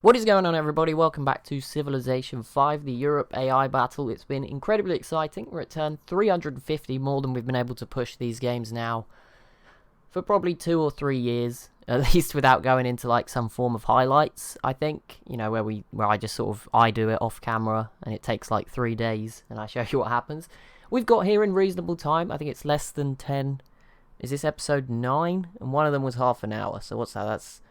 What is going on, everybody? Welcome back to Civilization 5, the Europe AI battle. It's been incredibly exciting. We're at turn 350, more than we've been able to push these games now for probably 2 or 3 years, at least without going into like some form of highlights, I think. You know, where I just I do it off camera and it takes like 3 days and I show you what happens. We've got here in reasonable time. I think it's less than 10. Is this episode 9? And one of them was half an hour. So what's that? That's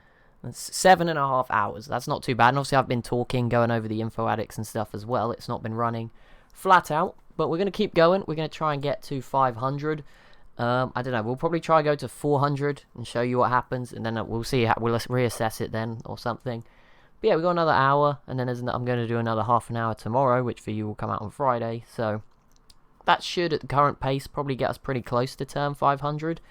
7.5 hours. That's not too bad. And obviously I've been talking, going over the info addicts and stuff as well. It's not been running flat out, but we're going to keep going. We're going to try and get to 500. I don't know. We'll probably try and go to 400 and show you what happens, and then we'll see. We'll reassess it then or something. But yeah, we've got another hour, and then I'm going to do another half an hour tomorrow, which for you will come out on Friday. So that should, at the current pace, probably get us pretty close to turn 500.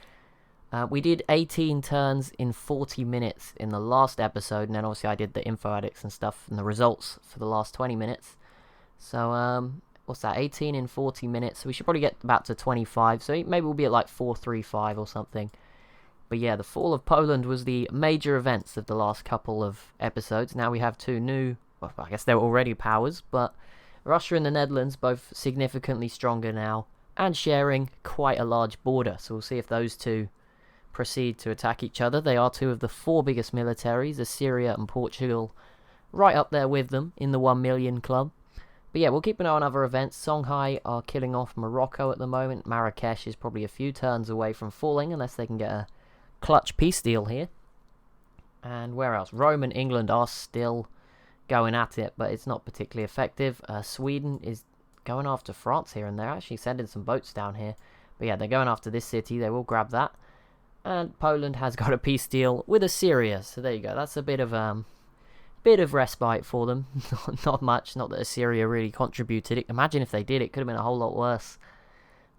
We did 18 turns in 40 minutes in the last episode, and then obviously I did the info addicts and stuff and the results for the last 20 minutes. So, what's that? 18 in 40 minutes. So we should probably get about to 25. So maybe we'll be at like 435 or something. But yeah, the fall of Poland was the major events of the last couple of episodes. Now we have two new, well, I guess they were already powers, but Russia and the Netherlands both significantly stronger now and sharing quite a large border. So we'll see if those two proceed to attack each other. They are two of the 4 biggest militaries, Assyria and Portugal, right up there with them in the 1 million club. But yeah, we'll keep an eye on other events. Songhai are killing off Morocco at the moment. Marrakesh is probably a few turns away from falling, unless they can get a clutch peace deal here. And where else? Rome and England are still going at it, but it's not particularly effective. Sweden is going after France here, and they're actually sending some boats down here. But yeah, they're going after this city. They will grab that. And Poland has got a peace deal with Assyria, so there you go. That's a bit of respite for them. Not much. Not that Assyria really contributed. Imagine if they did. It could have been a whole lot worse.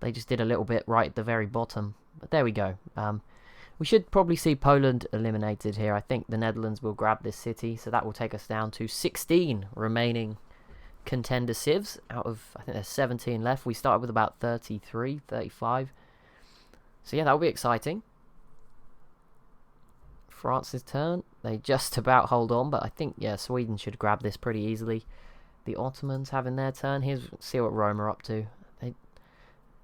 They just did a little bit right at the very bottom. But there we go. We should probably see Poland eliminated here. I think the Netherlands will grab this city, so that will take us down to 16 remaining contender civs out of, I think there's 17 left. We started with about 33, 35. So yeah, that will be exciting. France's turn. They just about hold on, but I think, yeah, Sweden should grab this pretty easily. The Ottomans having their turn. Here's see what Rome are up to.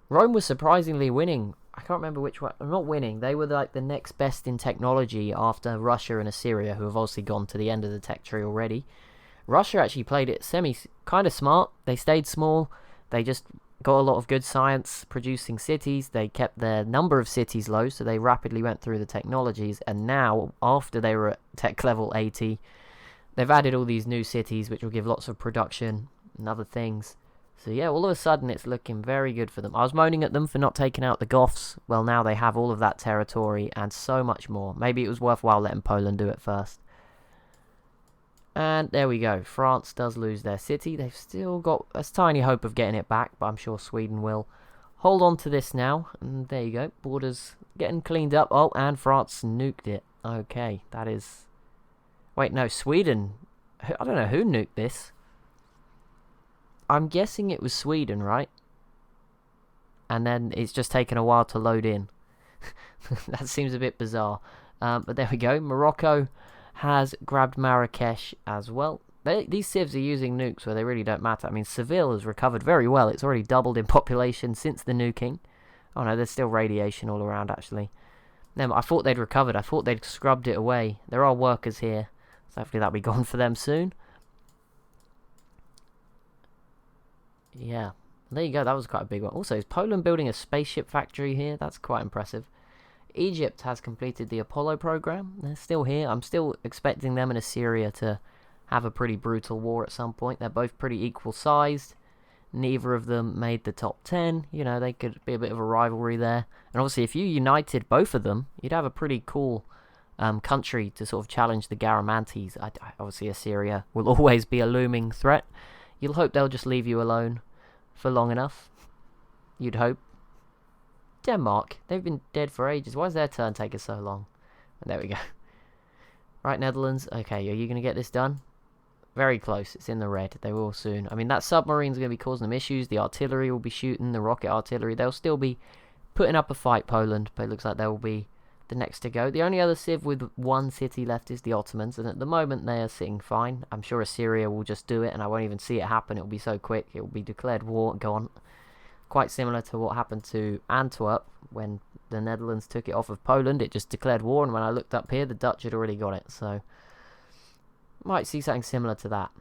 Rome was surprisingly winning. I can't remember which one. Not winning. They were like the next best in technology after Russia and Assyria, who have obviously gone to the end of the tech tree already. Russia actually played it kind of smart. They stayed small. They just got a lot of good science producing cities. They kept their number of cities low, so they rapidly went through the technologies. And now, after they were at tech level 80, they've added all these new cities, which will give lots of production and other things. So yeah, all of a sudden it's looking very good for them. I was moaning at them for not taking out the Goths. Well, now they have all of that territory and so much more. Maybe it was worthwhile letting Poland do it first. And there we go. France does lose their city. They've still got a tiny hope of getting it back, but I'm sure Sweden will hold on to this now. And there you go. Borders getting cleaned up. Oh, and France nuked it. Okay, that is... Wait, no, Sweden. I don't know who nuked this. I'm guessing it was Sweden, right? And then it's just taken a while to load in. That seems a bit bizarre. But there we go. Morocco has grabbed Marrakesh as well. These civs are using nukes where they really don't matter. I mean, Seville has recovered very well. It's already doubled in population since the nuking. Oh no, there's still radiation all around, actually. No, I thought they'd recovered. I thought they'd scrubbed it away. There are workers here, so hopefully that'll be gone for them soon. Yeah, there you go. That was quite a big one. Also, is Poland building a spaceship factory here? That's quite impressive. Egypt has completed the Apollo program. They're still here. I'm still expecting them and Assyria to have a pretty brutal war at some point. They're both pretty equal sized. Neither of them made the top 10. You know, they could be a bit of a rivalry there. And obviously, if you united both of them, you'd have a pretty cool country to sort of challenge the Garamantes. Obviously, Assyria will always be a looming threat. You'll hope they'll just leave you alone for long enough. You'd hope. Denmark, they've been dead for ages. Why is their turn taking so long? And there we go. Right, Netherlands. Okay, are you going to get this done? Very close. It's in the red. They will soon. I mean, that submarine's going to be causing them issues. The artillery will be shooting. The rocket artillery. They'll still be putting up a fight, Poland. But it looks like they will be the next to go. The only other civ with one city left is the Ottomans, and at the moment they are sitting fine. I'm sure Assyria will just do it, and I won't even see it happen. It will be so quick. It will be declared war and gone. Quite similar to what happened to Antwerp when the Netherlands took it off of Poland. It just declared war, and when I looked up here, the Dutch had already got it. So, might see something similar to that.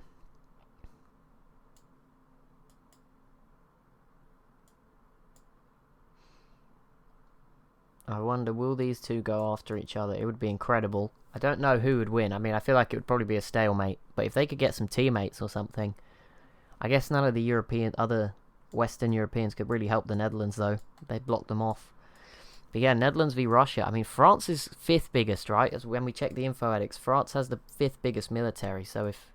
I wonder, will these two go after each other? It would be incredible. I don't know who would win. I mean, I feel like it would probably be a stalemate. But if they could get some teammates or something. I guess none of the other Western Europeans could really help the Netherlands, though. They blocked them off. But yeah, Netherlands v Russia. I mean, France is 5th biggest, right? As when we check the info addicts, France has the 5th biggest military. So if...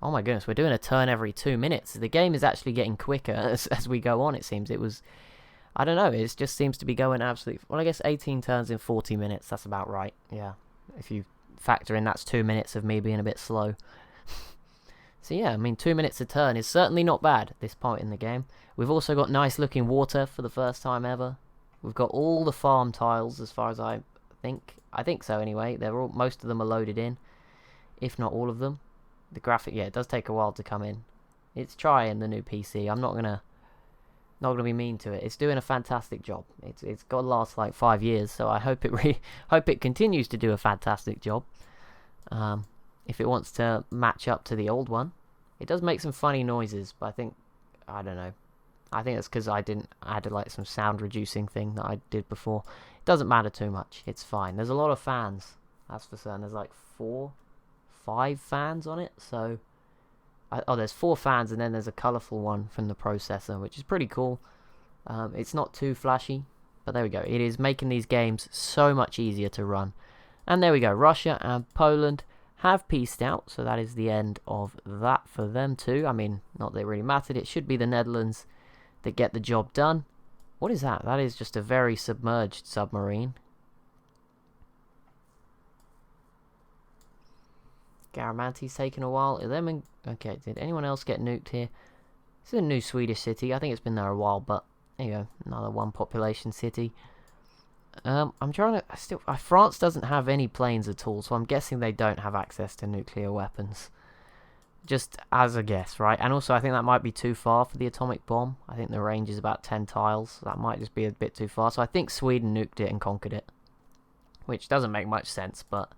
Oh my goodness, we're doing a turn every 2 minutes. The game is actually getting quicker as we go on, it seems. It was... I don't know, it just seems to be going absolutely... Well, I guess 18 turns in 40 minutes, that's about right. Yeah, if you factor in that's 2 minutes of me being a bit slow. So yeah, I mean, 2 minutes a turn is certainly not bad at this point in the game. We've also got nice looking water for the first time ever. We've got all the farm tiles as far as I think. I think so anyway. Most of them are loaded in, if not all of them. The graphic, yeah, it does take a while to come in. It's trying, the new PC. I'm not gonna be mean to it. It's doing a fantastic job. It's got to last like 5 years, so I hope it continues to do a fantastic job. If it wants to match up to the old one, it does make some funny noises, but I don't know. I think that's because I had like some sound reducing thing that I did before. It doesn't matter too much. It's fine. There's a lot of fans. That's for certain. There's like 5 fans on it, so. There's 4 fans, and then there's a colourful one from the processor, which is pretty cool. It's not too flashy, but there we go. It is making these games so much easier to run. And there we go. Russia and Poland have peaced out, so that is the end of that for them too. I mean, not that it really mattered. It should be the Netherlands that get the job done. What is that? That is just a very submerged submarine. Garamanti's taken a while. Okay, did anyone else get nuked here? This is a new Swedish city. I think it's been there a while, but there you go. Another 1 population city. I'm trying to... France doesn't have any planes at all, so I'm guessing they don't have access to nuclear weapons. Just as a guess, right? And also, I think that might be too far for the atomic bomb. I think the range is about 10 tiles. So that might just be a bit too far. So I think Sweden nuked it and conquered it. Which doesn't make much sense, but...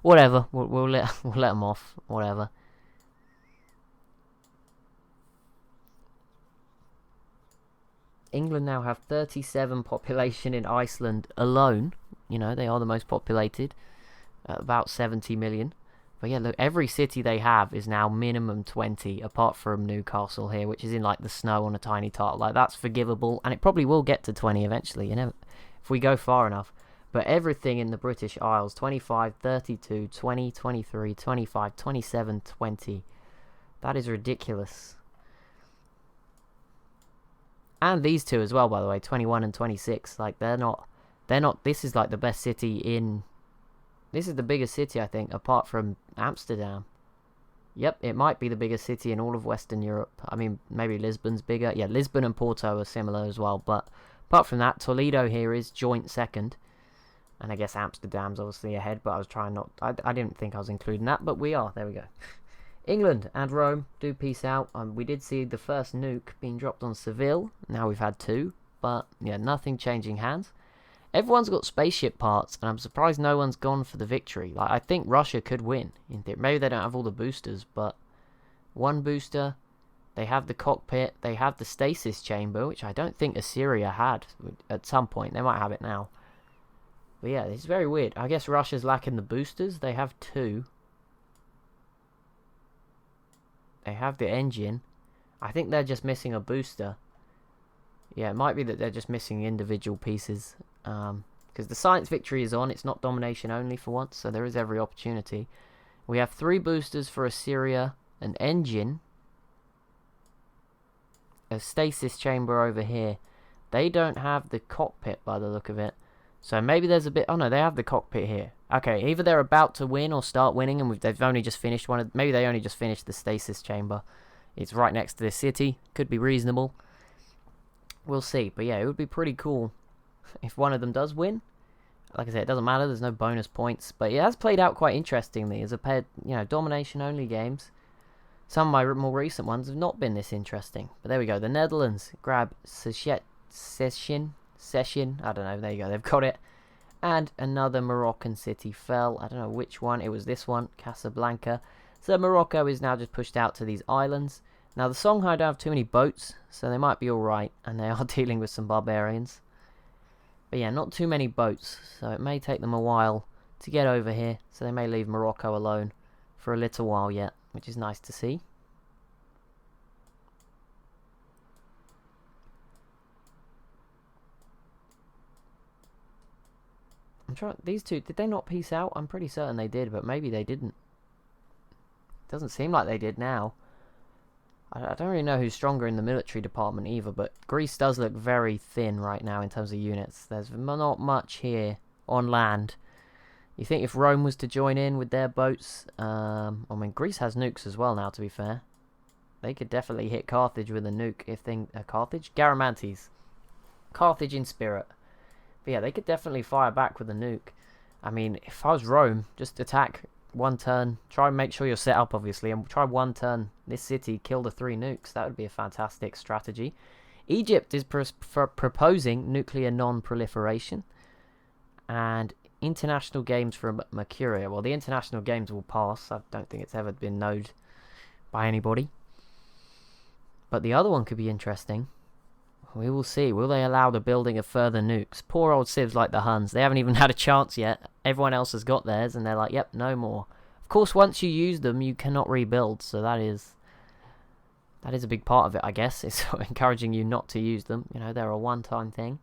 Whatever, we'll let them off. Whatever. England now have 37 population in Iceland alone. You know, they are the most populated. About 70 million. But yeah, look, every city they have is now minimum 20, apart from Newcastle here, which is in like the snow on a tiny tile. Like, that's forgivable, and it probably will get to 20 eventually, you know, if we go far enough. But everything in the British Isles, 25, 32, 20, 23, 25, 27, 20. That is ridiculous. And these two as well, by the way, 21 and 26. Like, they're not, this is like the best city in, this is the biggest city, I think, apart from Amsterdam. Yep, it might be the biggest city in all of Western Europe. I mean, maybe Lisbon's bigger. Yeah, Lisbon and Porto are similar as well. But apart from that, Toledo here is joint second. And I guess Amsterdam's obviously ahead, but I was trying not... I didn't think I was including that, but we are. There we go. England and Rome do peace out. We did see the first nuke being dropped on Seville. Now we've had 2. But, yeah, nothing changing hands. Everyone's got spaceship parts, and I'm surprised no one's gone for the victory. Like, I think Russia could win. In theory. Maybe they don't have all the boosters, but... 1 booster. They have the cockpit. They have the stasis chamber, which I don't think Assyria had at some point. They might have it now. But yeah, it's very weird. I guess Russia's lacking the boosters. They have 2. They have the engine. I think they're just missing a booster. Yeah, it might be that they're just missing individual pieces. Because the science victory is on. It's not domination only for once, so there is every opportunity. We have 3 boosters for Assyria. An engine. A stasis chamber over here. They don't have the cockpit by the look of it. So maybe there's a bit... Oh no, they have the cockpit here. Okay, either they're about to win or start winning, and they've only just finished one. Maybe they only just finished the stasis chamber. It's right next to this city. Could be reasonable. We'll see. But yeah, it would be pretty cool if one of them does win. Like I said, it doesn't matter. There's no bonus points. But it has played out quite interestingly as a pair, domination-only games. Some of my more recent ones have not been this interesting. But there we go. The Netherlands grab Session. I don't know. There you go. They've got it. And another Moroccan city fell. I don't know which one. It was this one, Casablanca. So Morocco is now just pushed out to these islands. Now the Songhai don't have too many boats, so they might be alright. And they are dealing with some barbarians. But yeah, not too many boats. So it may take them a while to get over here. So they may leave Morocco alone for a little while yet, which is nice to see. I'm trying. These two, did they not peace out? I'm pretty certain they did, but maybe they didn't. Doesn't seem like they did now. I don't really know who's stronger in the military department either, but Greece does look very thin right now in terms of units. There's not much here on land. You think if Rome was to join in with their boats, I mean, Greece has nukes as well now, to be fair. They could definitely hit Carthage with a nuke if they... Carthage? Garamantes. Carthage in spirit. But yeah, they could definitely fire back with a nuke. I mean, if I was Rome, just attack one turn. Try and make sure you're set up, obviously, and try one turn. This city, kill the 3 nukes. That would be a fantastic strategy. Egypt is proposing nuclear non-proliferation. And international games for Mercuria. Well, the international games will pass. I don't think it's ever been known by anybody. But the other one could be interesting. We will see. Will they allow the building of further nukes? Poor old civs like the Huns. They haven't even had a chance yet. Everyone else has got theirs, and they're like, yep, no more. Of course, once you use them, you cannot rebuild. So that is a big part of it, I guess. It's encouraging you not to use them. They're a one-time thing.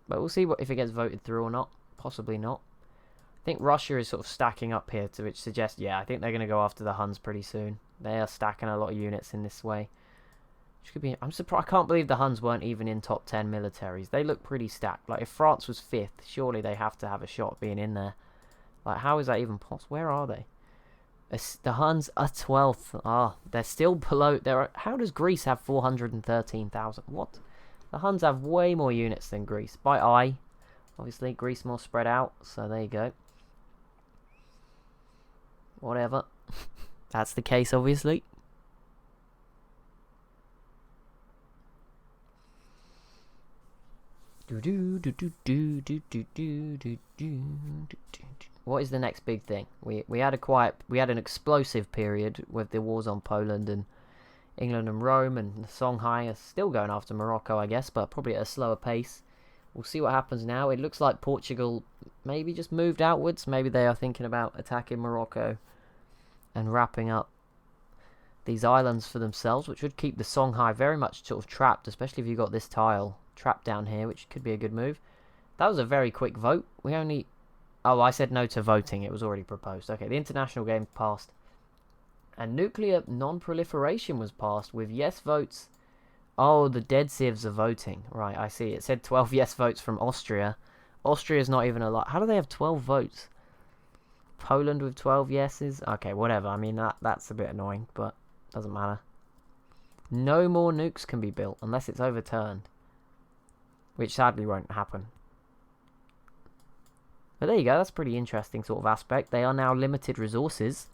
But we'll see if it gets voted through or not. Possibly not. I think Russia is sort of stacking up here, to which suggests, yeah, I think they're going to go after the Huns pretty soon. They are stacking a lot of units in this way. Which could be... I'm surprised. I can't believe the Huns weren't even in top 10 militaries. They look pretty stacked. Like, if France was 5th, surely they have to have a shot being in there. Like, how is that even possible? Where are they? The Huns are 12th. Ah, they're still below... How does Greece have 413,000? What? The Huns have way more units than Greece. By eye. Obviously, Greece more spread out. So, there you go. Whatever. That's the case, obviously. What is the next big thing? We had an explosive period with the wars on Poland and England and Rome, and the Songhai are still going after Morocco, I guess, but probably at a slower pace. We'll see what happens now. It looks like Portugal maybe just moved outwards. Maybe they are thinking about attacking Morocco and wrapping up these islands for themselves, which would keep the Songhai very much sort of trapped, especially if you got this tile trapped down here, which could be a good move. That was a very quick vote. We only... Oh, I said no to voting. It was already proposed. Okay, the international game passed. And nuclear non-proliferation was passed with yes votes. Oh, the dead civs are voting. Right, I see. It said 12 yes votes from Austria. Austria's not even a lot. How do they have 12 votes? Poland with 12 yeses? Okay, whatever. I mean, that's a bit annoying, but doesn't matter. No more nukes can be built unless it's overturned. Which sadly won't happen. But there you go, that's a pretty interesting sort of aspect. They are now limited resources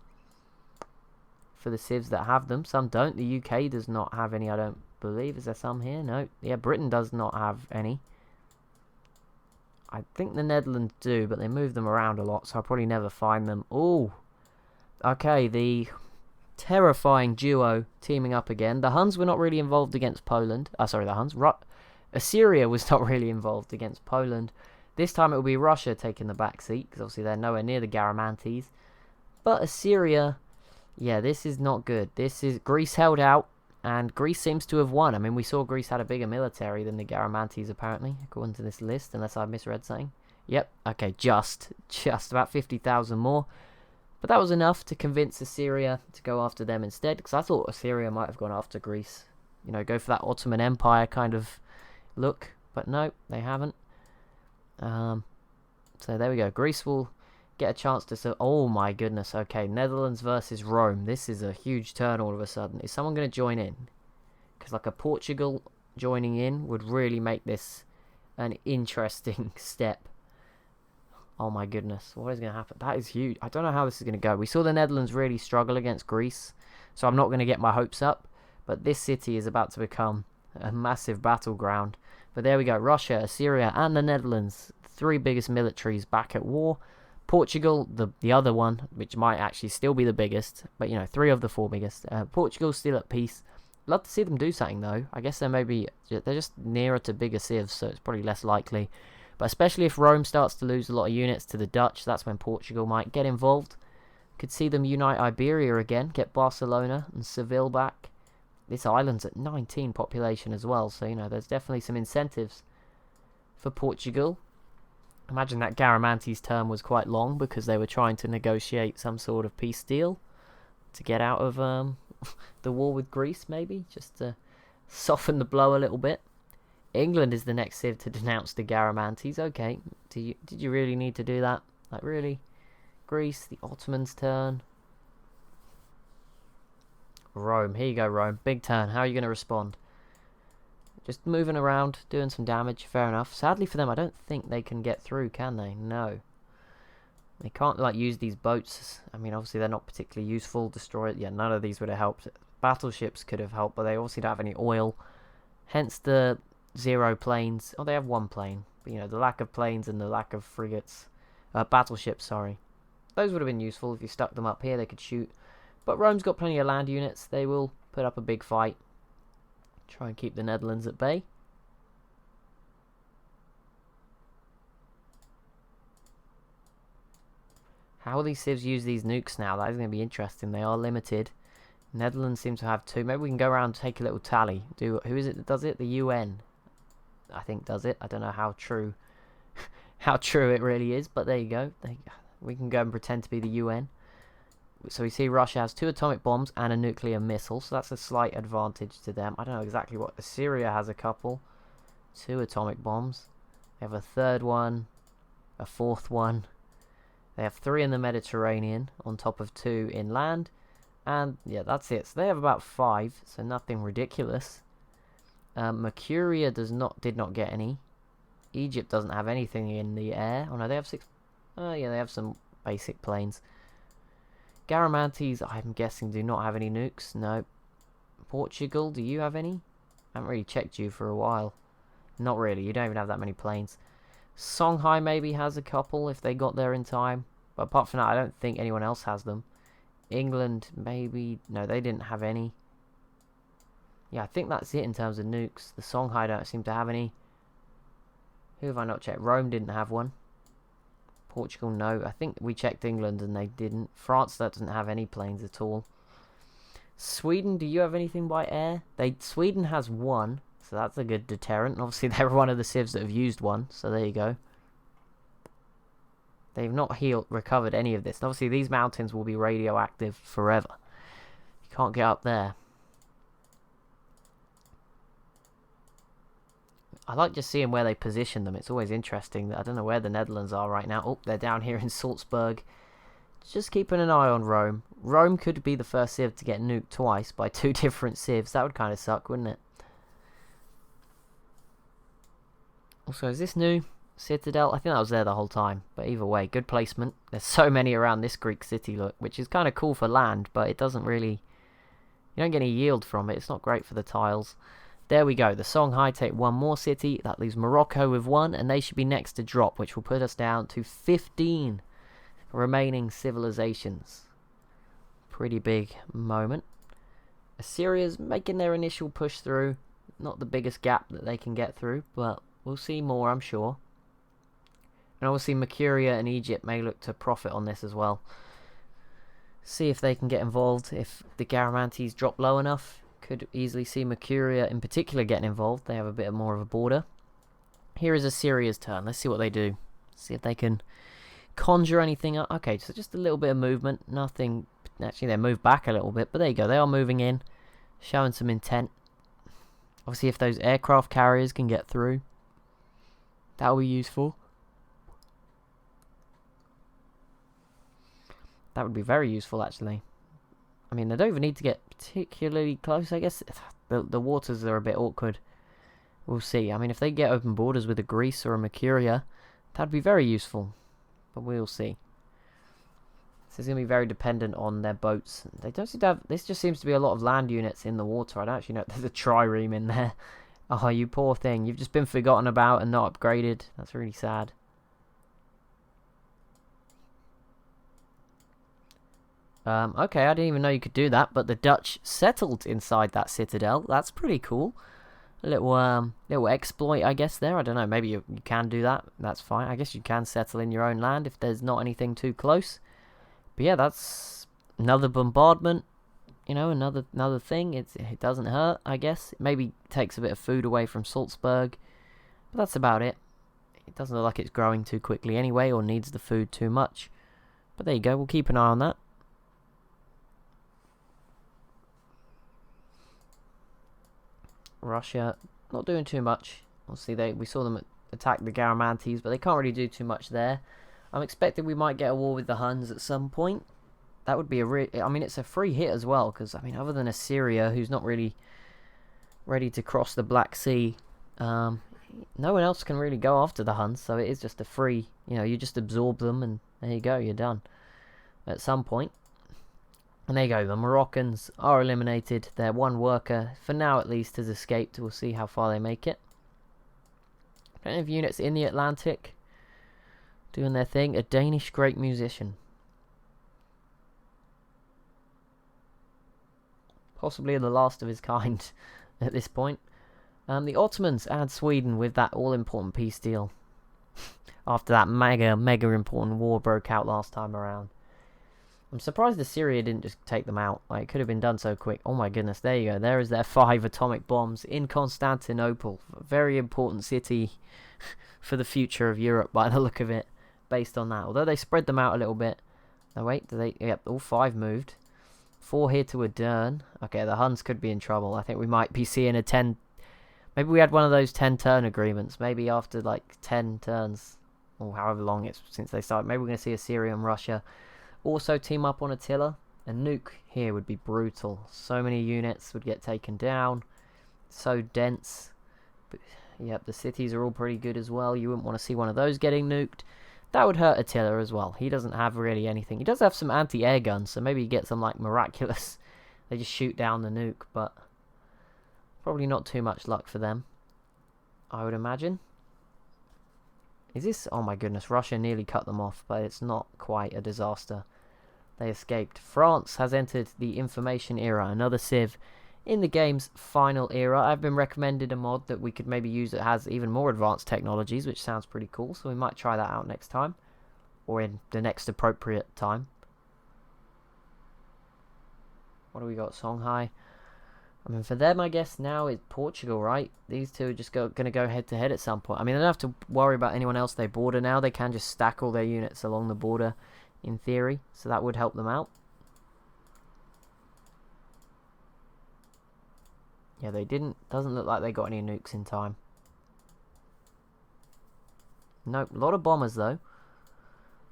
for the civs that have them. Some don't. The UK does not have any, I don't believe. Is there some here? No. Yeah, Britain does not have any. I think the Netherlands do, but they move them around a lot, so I'll probably never find them. Oh, okay, the terrifying duo teaming up again. The Huns were not really involved against Poland. Sorry, the Huns. Assyria was not really involved against Poland. This time it will be Russia taking the back seat, because obviously they're nowhere near the Garamantes. But Assyria, yeah, this is not good. Greece held out, and Greece seems to have won. I mean, we saw Greece had a bigger military than the Garamantes, apparently, according to this list, unless I misread something. Yep, okay, just about 50,000 more. But that was enough to convince Assyria to go after them instead, because I thought Assyria might have gone after Greece. Go for that Ottoman Empire kind of look, but no, they haven't. So there we go. Greece will get a chance to... Oh my goodness, okay. Netherlands versus Rome. This is a huge turn all of a sudden. Is someone going to join in? Because like a Portugal joining in would really make this an interesting step. Oh my goodness, what is going to happen? That is huge. I don't know how this is going to go. We saw the Netherlands really struggle against Greece, so I'm not going to get my hopes up. But this city is about to become a massive battleground. But there we go. Russia, Assyria, and the Netherlands, three biggest militaries back at war. Portugal, the other one, which might actually still be the biggest, but you know, three of the four biggest. Portugal's still at peace. Love to see them do something though. I guess they're just nearer to bigger civs, so it's probably less likely. But especially if Rome starts to lose a lot of units to the Dutch, that's when Portugal might get involved. Could see them unite Iberia again, get Barcelona and Seville back. This island's at 19 population as well, so you know, there's definitely some incentives for Portugal. Imagine that Garamantes term was quite long because they were trying to negotiate some sort of peace deal to get out of the war with Greece, maybe, just to soften the blow a little bit. England is the next civ to denounce the Garamantes. Okay, did you really need to do that? Like, really? Greece, the Ottomans' turn. Rome, here you go, Rome. Big turn. How are you going to respond? Just moving around, doing some damage. Fair enough. Sadly for them, I don't think they can get through, can they? No. They can't, like, use these boats. I mean, obviously, they're not particularly useful. Destroy it. Yeah, none of these would have helped. Battleships could have helped, but they obviously don't have any oil. Hence the 0 planes. Oh, they have 1 plane. But, you know, the lack of planes and the lack of frigates. Battleships, sorry. Those would have been useful if you stuck them up here. They could shoot. But Rome's got plenty of land units. They will put up a big fight. Try and keep the Netherlands at bay. How will these civs use these nukes now? That is going to be interesting. They are limited. Netherlands seem to have 2. Maybe we can go around and take a little tally. Who is it that does it? The UN, I think, does it. I don't know how true how true it really is, but there you go. We can go and pretend to be the UN. So we see Russia has 2 atomic bombs and a nuclear missile, so that's a slight advantage to them. I don't know exactly what. Assyria has a couple. 2 atomic bombs. They have a 3rd one, a 4th one. They have 3 in the Mediterranean on top of 2 inland. And yeah, that's it. So they have about 5, so nothing ridiculous. Mercuria did not get any. Egypt doesn't have anything in the air. Oh no, they have 6. Oh yeah, they have some basic planes. Garamantes, I'm guessing, do not have any nukes. No. Portugal, do you have any? I haven't really checked you for a while. Not really, you don't even have that many planes. Songhai maybe has a couple if they got there in time. But apart from that, I don't think anyone else has them. England, maybe. No, they didn't have any. Yeah, I think that's it in terms of nukes. The Songhai don't seem to have any. Who have I not checked? Rome didn't have one. Portugal, no. I think we checked England and they didn't. France doesn't have any planes at all. Sweden, do you have anything by air? Sweden has 1, so that's a good deterrent. And obviously, they're one of the civs that have used 1, so there you go. They've not recovered any of this. And obviously, these mountains will be radioactive forever. You can't get up there. I like just seeing where they position them. It's always interesting. I don't know where the Netherlands are right now. Oh, they're down here in Salzburg. Just keeping an eye on Rome. Rome could be the first civ to get nuked twice by 2 different civs. That would kind of suck, wouldn't it? Also, is this new? Citadel? I think that was there the whole time. But either way, good placement. There's so many around this Greek city, look, which is kind of cool for land, but it doesn't really... You don't get any yield from it. It's not great for the tiles. There we go. The Songhai take 1 more city. That leaves Morocco with 1, and they should be next to drop, which will put us down to 15 remaining civilizations. Pretty big moment. Assyria's making their initial push through. Not the biggest gap that they can get through, but we'll see more, I'm sure. And obviously Mercuria and Egypt may look to profit on this as well. See if they can get involved. If the Garamantes drop low enough, could easily see Mercuria in particular getting involved. They have a bit more of a border. Here is Assyria's turn. Let's see what they do. See if they can conjure anything up. Okay, so just a little bit of movement. Nothing. Actually, they moved back a little bit, but there you go. They are moving in, showing some intent. Obviously, if those aircraft carriers can get through, that will be useful. That would be very useful, actually. I mean, they don't even need to get particularly close, I guess. The waters are a bit awkward. We'll see. I mean, if they get open borders with a Greece or a Mercuria, that'd be very useful. but we'll see. This is going to be very dependent on their boats. They don't seem to have... This just seems to be a lot of land units in the water. I don't actually know if there's a trireme in there. Oh, you poor thing. You've just been forgotten about and not upgraded. That's really sad. Okay, I didn't even know you could do that, but the Dutch settled inside that citadel. That's pretty cool. A little exploit, I guess, there. I don't know, maybe you can do that. That's fine. I guess you can settle in your own land if there's not anything too close. But yeah, that's another bombardment. You know, another thing. It doesn't hurt, I guess. It maybe takes a bit of food away from Salzburg. But that's about it. It doesn't look like it's growing too quickly anyway, or needs the food too much. But there you go, we'll keep an eye on that. Russia not doing too much. Obviously, we saw them attack the Garamantes, but they can't really do too much there. I'm expecting we might get a war with the Huns at some point. That would be I mean, it's a free hit as well, because I mean, other than Assyria, who's not really ready to cross the Black Sea, no one else can really go after the Huns. So it is just a free. You know, you just absorb them, and there you go, you're done. At some point. And there you go, the Moroccans are eliminated. Their one worker, for now at least, has escaped. We'll see how far they make it. Plenty of units in the Atlantic doing their thing. A Danish great musician. Possibly the last of his kind at this point. The Ottomans add Sweden with that all-important peace deal. After that mega important war broke out last time around. I'm surprised Assyria didn't just take them out. Like, it could have been done so quick. Oh my goodness, there you go. There is their 5 atomic bombs in Constantinople. A very important city for the future of Europe by the look of it, based on that. Although they spread them out a little bit. Oh wait, yep, all 5 moved. 4 here to Adern. Okay, the Huns could be in trouble. I think we might be seeing a 10... Maybe we had one of those 10-turn agreements. Maybe after like 10 turns, or however long it's since they started. Maybe we're going to see Assyria and Russia also team up on Attila. A nuke here would be brutal. So many units would get taken down. So dense. But, yep, the cities are all pretty good as well. You wouldn't want to see one of those getting nuked. That would hurt Attila as well. He doesn't have really anything. He does have some anti-air guns, so maybe he gets some like miraculous. They just shoot down the nuke, but probably not too much luck for them, I would imagine. Is this... Oh my goodness, Russia nearly cut them off, but it's not quite a disaster. They escaped. France has entered the information era, another civ in the game's final era. I've been recommended a mod that we could maybe use that has even more advanced technologies, which sounds pretty cool, so we might try that out next time, or in the next appropriate time. What do we got? Songhai. I mean, for them, I guess now it's Portugal, right? These two are just going to go head-to-head at some point. I mean, they don't have to worry about anyone else they border now. They can just stack all their units along the border, in theory. So that would help them out. Yeah, they didn't... Doesn't look like they got any nukes in time. Nope, a lot of bombers, though.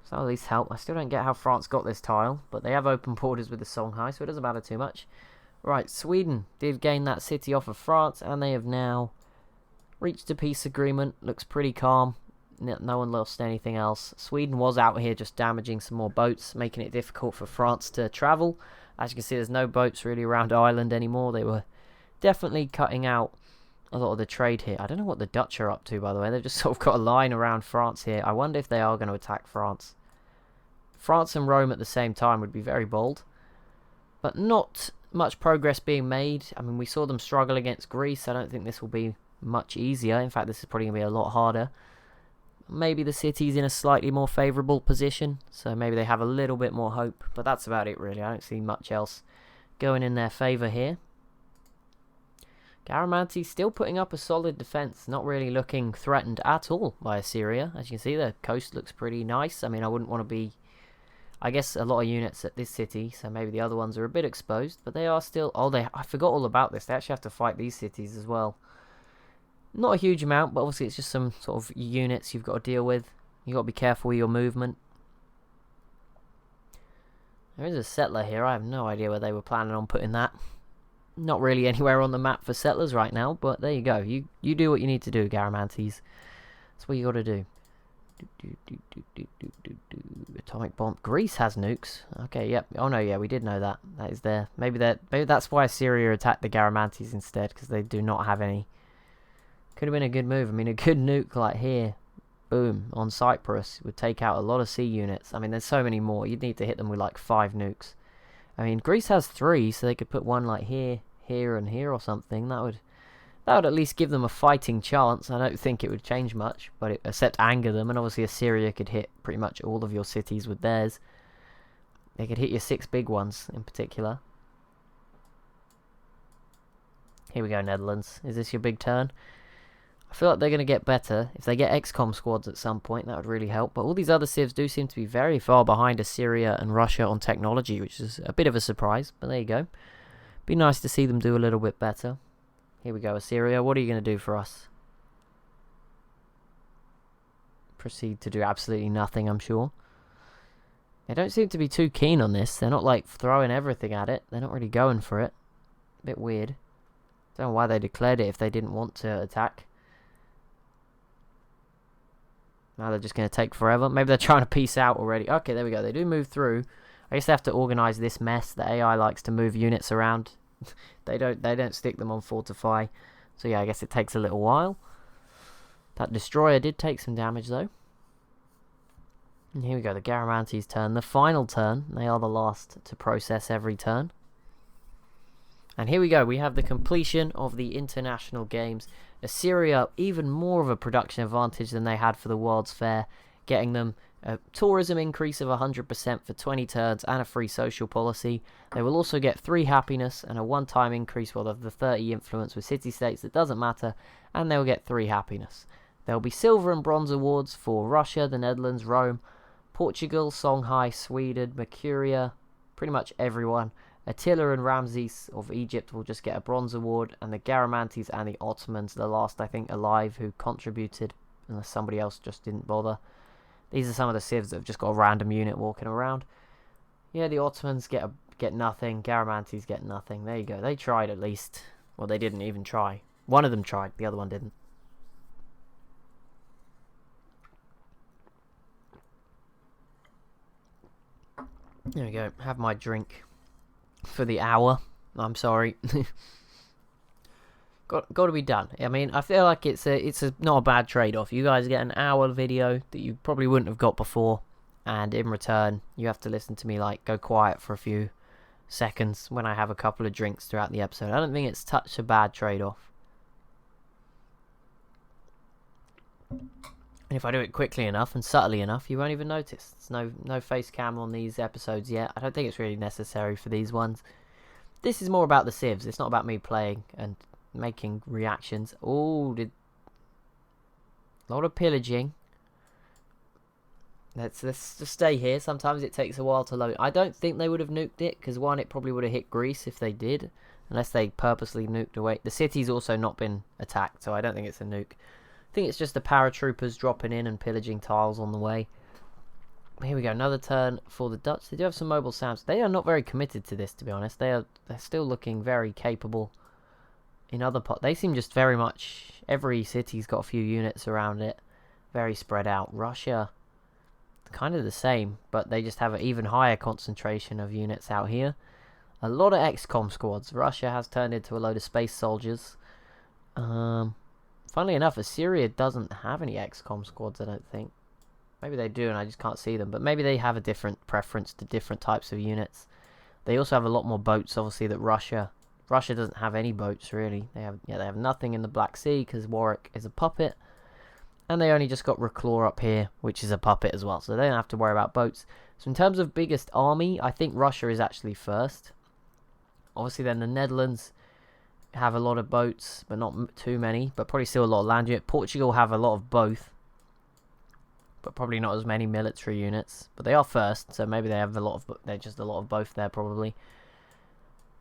So at least help. I still don't get how France got this tile, but they have open borders with the Songhai, so it doesn't matter too much. Right, Sweden did gain that city off of France, and they have now reached a peace agreement. Looks pretty calm. No one lost anything else. Sweden was out here just damaging some more boats, making it difficult for France to travel. As you can see, there's no boats really around Ireland anymore. They were definitely cutting out a lot of the trade here. I don't know what the Dutch are up to, by the way. They've just sort of got a line around France here. I wonder if they are going to attack France. France and Rome at the same time would be very bold. But not much progress being made. I mean, we saw them struggle against Greece. I don't think this will be much easier. In fact, this is probably going to be a lot harder. Maybe the city's in a slightly more favourable position, so maybe they have a little bit more hope. But that's about it, really. I don't see much else going in their favour here. Garamantes still putting up a solid defence, not really looking threatened at all by Assyria. As you can see, the coast looks pretty nice. I mean, I wouldn't want to be... I guess a lot of units at this city, so maybe the other ones are a bit exposed, but they are still... Oh, I forgot all about this. They actually have to fight these cities as well. Not a huge amount, but obviously it's just some sort of units you've got to deal with. You've got to be careful with your movement. There is a settler here. I have no idea where they were planning on putting that. Not really anywhere on the map for settlers right now, but there you go. You do what you need to do, Garamantes. That's what you got to do. Atomic bomb. Greece has nukes. Okay, yep. Oh no, yeah, we did know that. That is there. Maybe that's why Syria attacked the Garamantes instead, because they do not have any. Could have been a good move. I mean, a good nuke like here, boom, on Cyprus would take out a lot of sea units. I mean, there's so many more. You'd need to hit them with like 5 nukes. I mean, Greece has 3, so they could put one like here, here, and here or something. That would at least give them a fighting chance. I don't think it would change much, but except anger them. And obviously Assyria could hit pretty much all of your cities with theirs. They could hit your 6 big ones in particular. Here we go, Netherlands. Is this your big turn? I feel like they're going to get better. If they get XCOM squads at some point, that would really help. But all these other civs do seem to be very far behind Assyria and Russia on technology, which is a bit of a surprise. But there you go. Be nice to see them do a little bit better. Here we go, Assyria. What are you going to do for us? Proceed to do absolutely nothing, I'm sure. They don't seem to be too keen on this. They're not, like, throwing everything at it. They're not really going for it. Bit weird. Don't know why they declared it if they didn't want to attack. Now they're just going to take forever. Maybe they're trying to peace out already. Okay, there we go. They do move through. I guess they have to organise this mess. The AI likes to move units around. They don't stick them on fortify. So yeah, I guess it takes a little while. That destroyer did take some damage though. And here we go, the Garamantes' turn. The final turn. They are the last to process every turn. And here we go. We have the completion of the international games. Assyria, even more of a production advantage than they had for the World's Fair, getting them a tourism increase of 100% for 20 turns and a free social policy. They will also get 3 happiness and a one-time increase of the 30 influence with city-states that doesn't matter, and they'll get 3 happiness. There will be silver and bronze awards for Russia, the Netherlands, Rome, Portugal, Songhai, Sweden, Mercuria, pretty much everyone. Attila and Ramses of Egypt will just get a bronze award, and the Garamantes and the Ottomans, the last I think alive who contributed, unless somebody else just didn't bother. These are some of the civs that have just got a random unit walking around. Yeah, the Ottomans get nothing, Garamantes get nothing. There you go. They tried at least. Well, they didn't even try. One of them tried, the other one didn't. There we go. Have my drink for the hour. I'm sorry. got to be done. I mean, I feel like it's not a bad trade-off. You guys get an hour video that you probably wouldn't have got before, and in return, you have to listen to me like go quiet for a few seconds when I have a couple of drinks throughout the episode. I don't think it's such a bad trade-off. And if I do it quickly enough and subtly enough, you won't even notice. There's no face cam on these episodes yet. I don't think it's really necessary for these ones. This is more about the civs. It's not about me playing and making reactions. Oh, a lot of pillaging. Let's just stay here. Sometimes it takes a while to load. I don't think they would have nuked it, because one, it probably would have hit Greece if they did, unless they purposely nuked away. The city's also not been attacked, so I don't think it's a nuke. I think it's just the paratroopers dropping in and pillaging tiles on the way. Here we go, another turn for the Dutch. They do have some mobile SAMs. They are not very committed to this, to be honest. They're still looking very capable in other parts. They seem just very much... Every city's got a few units around it. Very spread out. Russia, kind of the same, but they just have an even higher concentration of units out here. A lot of XCOM squads. Russia has turned into a load of space soldiers. Funnily enough, Assyria doesn't have any XCOM squads, I don't think. Maybe they do and I just can't see them. But maybe they have a different preference to different types of units. They also have a lot more boats, obviously, that Russia doesn't have any boats, really. They have nothing in the Black Sea because Warwick is a puppet. And they only just got Reclaw up here, which is a puppet as well. So they don't have to worry about boats. So in terms of biggest army, I think Russia is actually first. Obviously then the Netherlands have a lot of boats, but not too many, but probably still a lot of land units. Portugal have a lot of both, but probably not as many military units. But they are first, so maybe they have they're just a lot of both there probably.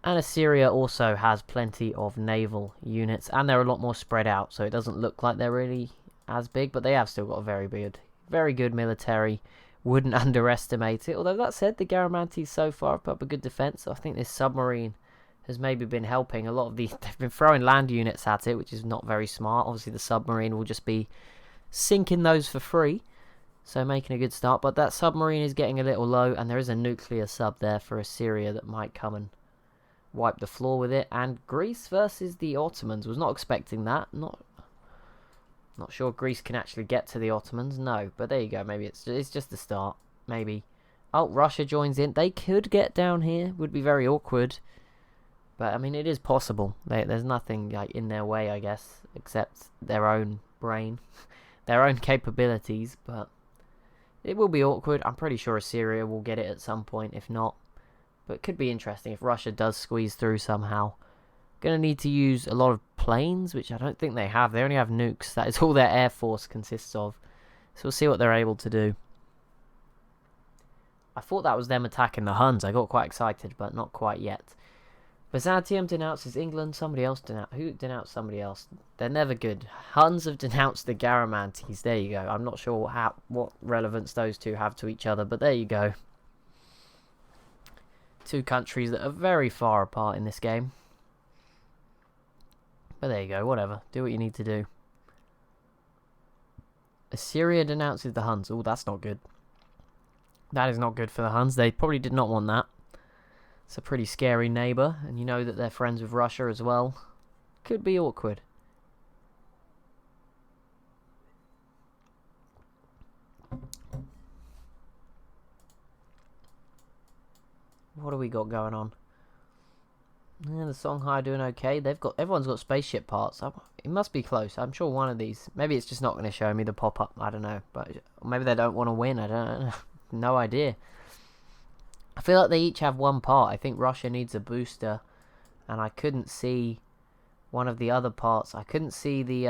And Assyria also has plenty of naval units, and they're a lot more spread out, so it doesn't look like they're really as big, but they have still got a very good military. Wouldn't underestimate it. Although that said, the Garamantes so far have put up a good defense. So I think this submarine has maybe been helping. A lot of these, they've been throwing land units at it, which is not very smart. Obviously the submarine will just be sinking those for free. So making a good start, but that submarine is getting a little low, and there is a nuclear sub there for Assyria that might come and wipe the floor with it. And Greece versus the Ottomans. Was not expecting that. Not sure Greece can actually get to the Ottomans. No, but there you go. Maybe it's just the start. Maybe. Oh, Russia joins in. They could get down here. Would be very awkward. But I mean, it is possible. There's nothing like in their way, I guess, except their own brain, their own capabilities. But it will be awkward. I'm pretty sure Assyria will get it at some point, if not. But it could be interesting if Russia does squeeze through somehow. Going to need to use a lot of planes, which I don't think they have. They only have nukes. That is all their air force consists of. So we'll see what they're able to do. I thought that was them attacking the Huns. I got quite excited, but not quite yet. Byzantium denounces England. Somebody else who denounced somebody else? They're never good. Huns have denounced the Garamantes. There you go. I'm not sure what relevance those two have to each other, but there you go. Two countries that are very far apart in this game. But there you go, whatever. Do what you need to do. Assyria denounces the Huns. Oh, that's not good. That is not good for the Huns. They probably did not want that. It's a pretty scary neighbour, and you know that they're friends with Russia as well. Could be awkward. What do we got going on? Yeah, the Songhai are doing okay. Everyone's got spaceship parts. It must be close. I'm sure one of these. Maybe it's just not going to show me the pop-up. I don't know. But maybe they don't want to win. I don't know. No idea. I feel like they each have one part. I think Russia needs a booster, and I couldn't see one of the other parts. I couldn't see the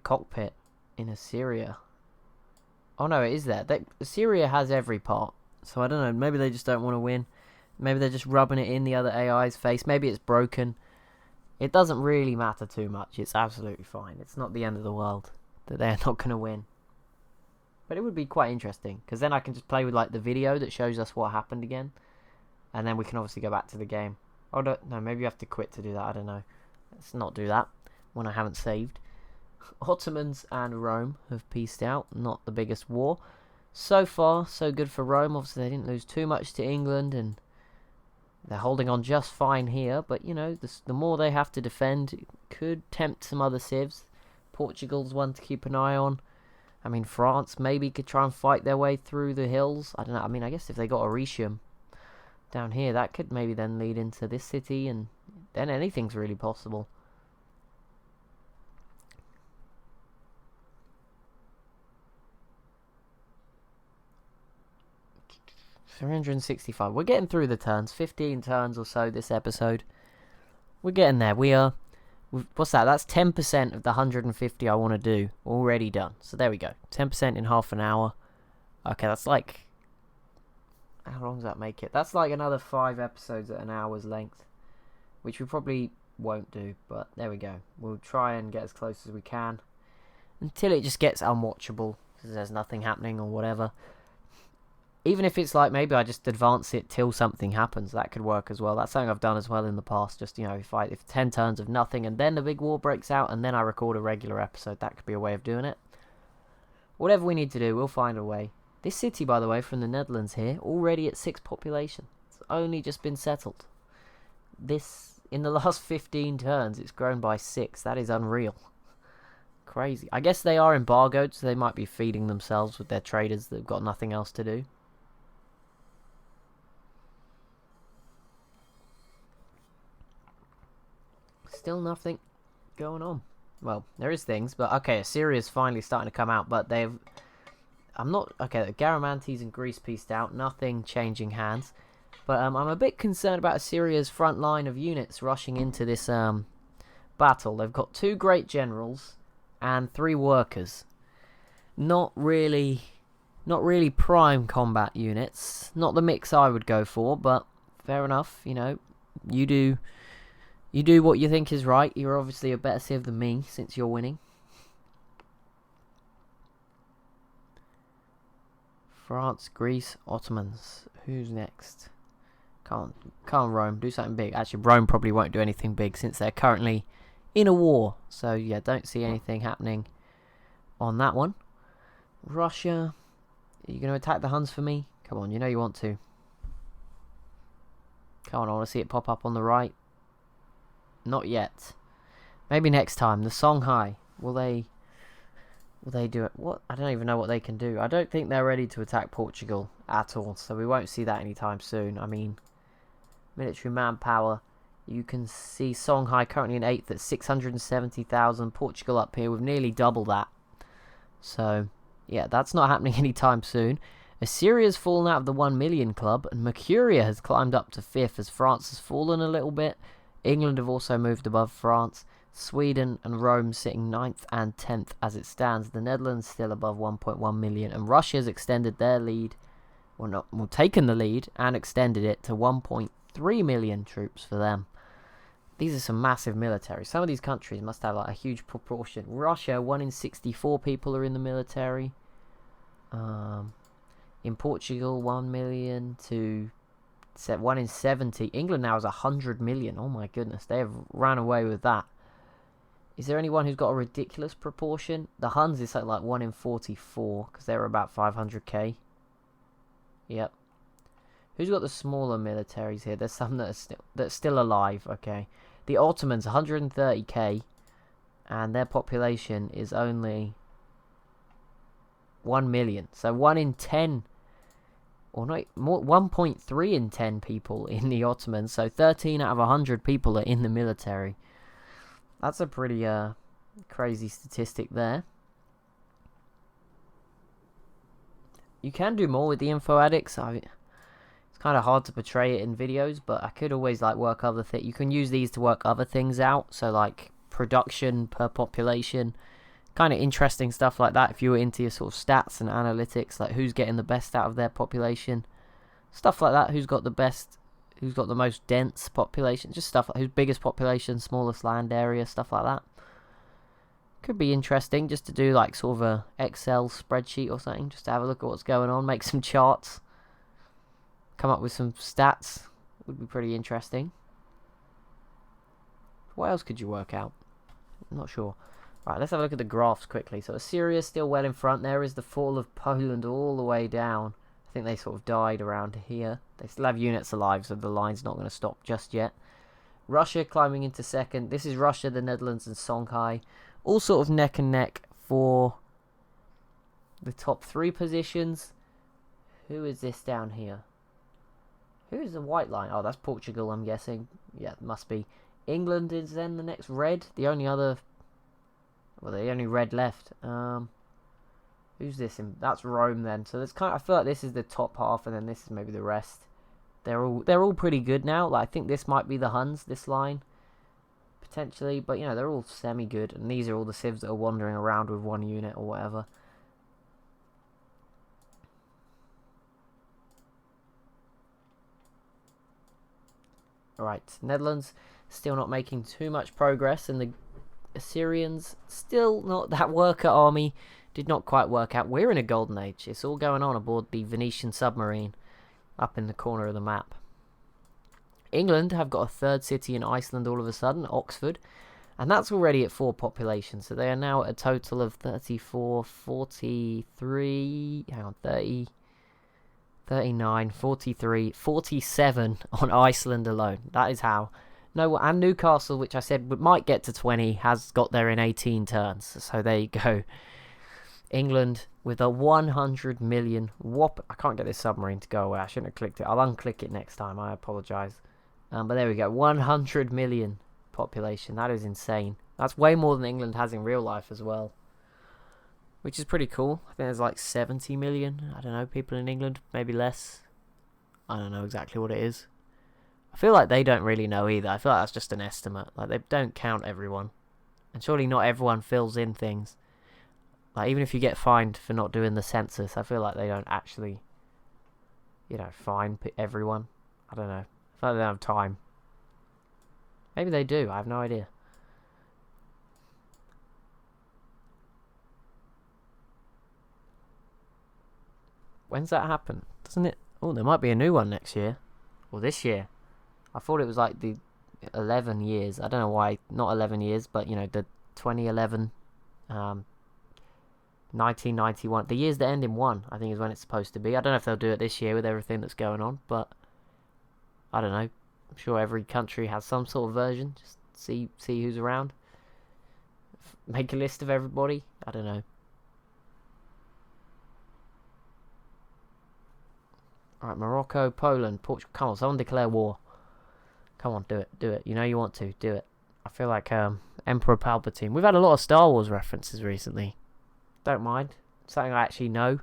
cockpit in Assyria. Oh no, it is there. Assyria has every part. So I don't know. Maybe they just don't want to win. Maybe they're just rubbing it in the other AI's face. Maybe it's broken. It doesn't really matter too much. It's absolutely fine. It's not the end of the world that they're not going to win. But it would be quite interesting, because then I can just play with like the video that shows us what happened again, and then we can obviously go back to the game. Oh no, maybe you have to quit to do that. I don't know. Let's not do that when I haven't saved. Ottomans and Rome have peaced out. Not the biggest war. So far, so good for Rome. Obviously, they didn't lose too much to England, and they're holding on just fine here. But, you know, the more they have to defend, it could tempt some other civs. Portugal's one to keep an eye on. I mean, France maybe could try and fight their way through the hills. I don't know. I mean, I guess if they got Oricium down here, that could maybe then lead into this city, and then anything's really possible. $365. We're getting through the turns. 15 turns or so this episode. We're getting there. What's that? That's 10% of the 150 I want to do already done. So there we go. 10% in half an hour. Okay, that's like... How long does that make it? That's like another 5 episodes at an hour's length, which we probably won't do, but there we go. We'll try and get as close as we can until it just gets unwatchable because there's nothing happening or whatever. Even if it's like maybe I just advance it till something happens, that could work as well. That's something I've done as well in the past. Just, you know, if 10 turns of nothing and then the big war breaks out and then I record a regular episode, that could be a way of doing it. Whatever we need to do, we'll find a way. This city, by the way, from the Netherlands here, already at 6 population. It's only just been settled. In the last 15 turns, it's grown by 6. That is unreal. Crazy. I guess they are embargoed, so they might be feeding themselves with their traders that have got nothing else to do. Still nothing going on. Well, there is things, but okay, Assyria's finally starting to come out, but the Garamantes and Greece pieced out, nothing changing hands. But I'm a bit concerned about Assyria's front line of units rushing into this battle. They've got 2 great generals and 3 workers. Not really prime combat units. Not the mix I would go for, but fair enough, you know. You do what you think is right. You're obviously a better civ than me, since you're winning. France, Greece, Ottomans. Who's next? Come on, Rome. Do something big. Actually, Rome probably won't do anything big, since they're currently in a war. So, yeah, don't see anything happening on that one. Russia, are you going to attack the Huns for me? Come on, you know you want to. Come on, I want to see it pop up on the right. Not yet. Maybe next time. The Songhai. Will they do it? What? I don't even know what they can do. I don't think they're ready to attack Portugal at all. So we won't see that anytime soon. I mean, military manpower. You can see Songhai currently in 8th at 670,000. Portugal up here with nearly double that. So, yeah, that's not happening anytime soon. Assyria's fallen out of the 1 million club, and Mercuria has climbed up to 5th as France has fallen a little bit. England have also moved above France. Sweden and Rome sitting 9th and 10th as it stands. The Netherlands still above 1.1 million, and Russia's extended their lead, taken the lead and extended it to 1.3 million troops for them. These are some massive military. Some of these countries must have like a huge proportion. Russia, 1 in 64 people are in the military. In Portugal, 1 million to 1 in 70. England now has 100 million. Oh my goodness, they have ran away with that. Is there anyone who's got a ridiculous proportion? The Huns is like 1 in 44 because they're about 500k. Yep. Who's got the smaller militaries here? There's some that are still alive. Okay. The Ottomans, 130k, and their population is only 1 million. So 1 in 10, or not more, 1.3 in 10 people in the Ottomans. So 13 out of 100 people are in the military. That's a pretty crazy statistic there. You can do more with the info addicts. It's kind of hard to portray it in videos, but I could always like work other things. You can use these to work other things out. So like production per population, kind of interesting stuff like that. If you were into your sort of stats and analytics, like who's getting the best out of their population, stuff like that. Who's got the best? Who's got the most dense population? Just stuff like who's biggest population, smallest land area, stuff like that. Could be interesting just to do like sort of a Excel spreadsheet or something, just to have a look at what's going on, make some charts, come up with some stats. Would be pretty interesting. What else could you work out? I'm not sure. Right, let's have a look at the graphs quickly. So Assyria is still well in front. There is the fall of Poland all the way down. I think they sort of died around here. They still have units alive, so the line's not going to stop just yet. Russia climbing into second. This is Russia, the Netherlands, and Songhai. All sort of neck and neck for the top 3 positions. Who is this down here? Who is the white line? Oh, that's Portugal, I'm guessing. Yeah, it must be. England is then the next red. The only other... Well, the only red left. Who's this? That's Rome then. So there's kind of, I feel like this is the top half, and then this is maybe the rest. They're all pretty good now. Like I think this might be the Huns, this line, potentially. But you know they're all semi good, and these are all the civs that are wandering around with 1 unit or whatever. Alright, Netherlands still not making too much progress, and the Assyrians still not that worker army. Did not quite work out. We're in a golden age. It's all going on aboard the Venetian submarine up in the corner of the map. England have got a 3rd city in Iceland all of a sudden, Oxford, and that's already at 4 population. So they are now at a total of 34, 43, hang on, 30, 39, 43, 47 on Iceland alone. That is how. No, and Newcastle, which I said might get to 20, has got there in 18 turns. So there you go. England with a 100 million whop. I can't get this submarine to go away. I shouldn't have clicked it. I'll unclick it next time. I apologise. But there we go. 100 million population. That is insane. That's way more than England has in real life as well. Which is pretty cool. I think there's like 70 million. I don't know. People in England. Maybe less. I don't know exactly what it is. I feel like they don't really know either. I feel like that's just an estimate. Like they don't count everyone. And surely not everyone fills in things. Like, even if you get fined for not doing the census, I feel like they don't actually, fine everyone. I don't know. I feel like they don't have time. Maybe they do. I have no idea. When's that happen? Doesn't it? Oh, there might be a new one next year. Or this year. I thought it was like the 11 years. I don't know why. Not 11 years, but, the 2011... 1991. The years that end in 1, I think, is when it's supposed to be. I don't know if they'll do it this year with everything that's going on, but I don't know. I'm sure every country has some sort of version. Just see who's around. Make a list of everybody. I don't know. Alright, Morocco, Poland, Portugal. Come on, someone declare war. Come on, do it. Do it. You know you want to. Do it. I feel like Emperor Palpatine. We've had a lot of Star Wars references recently. Don't mind. Something I actually know.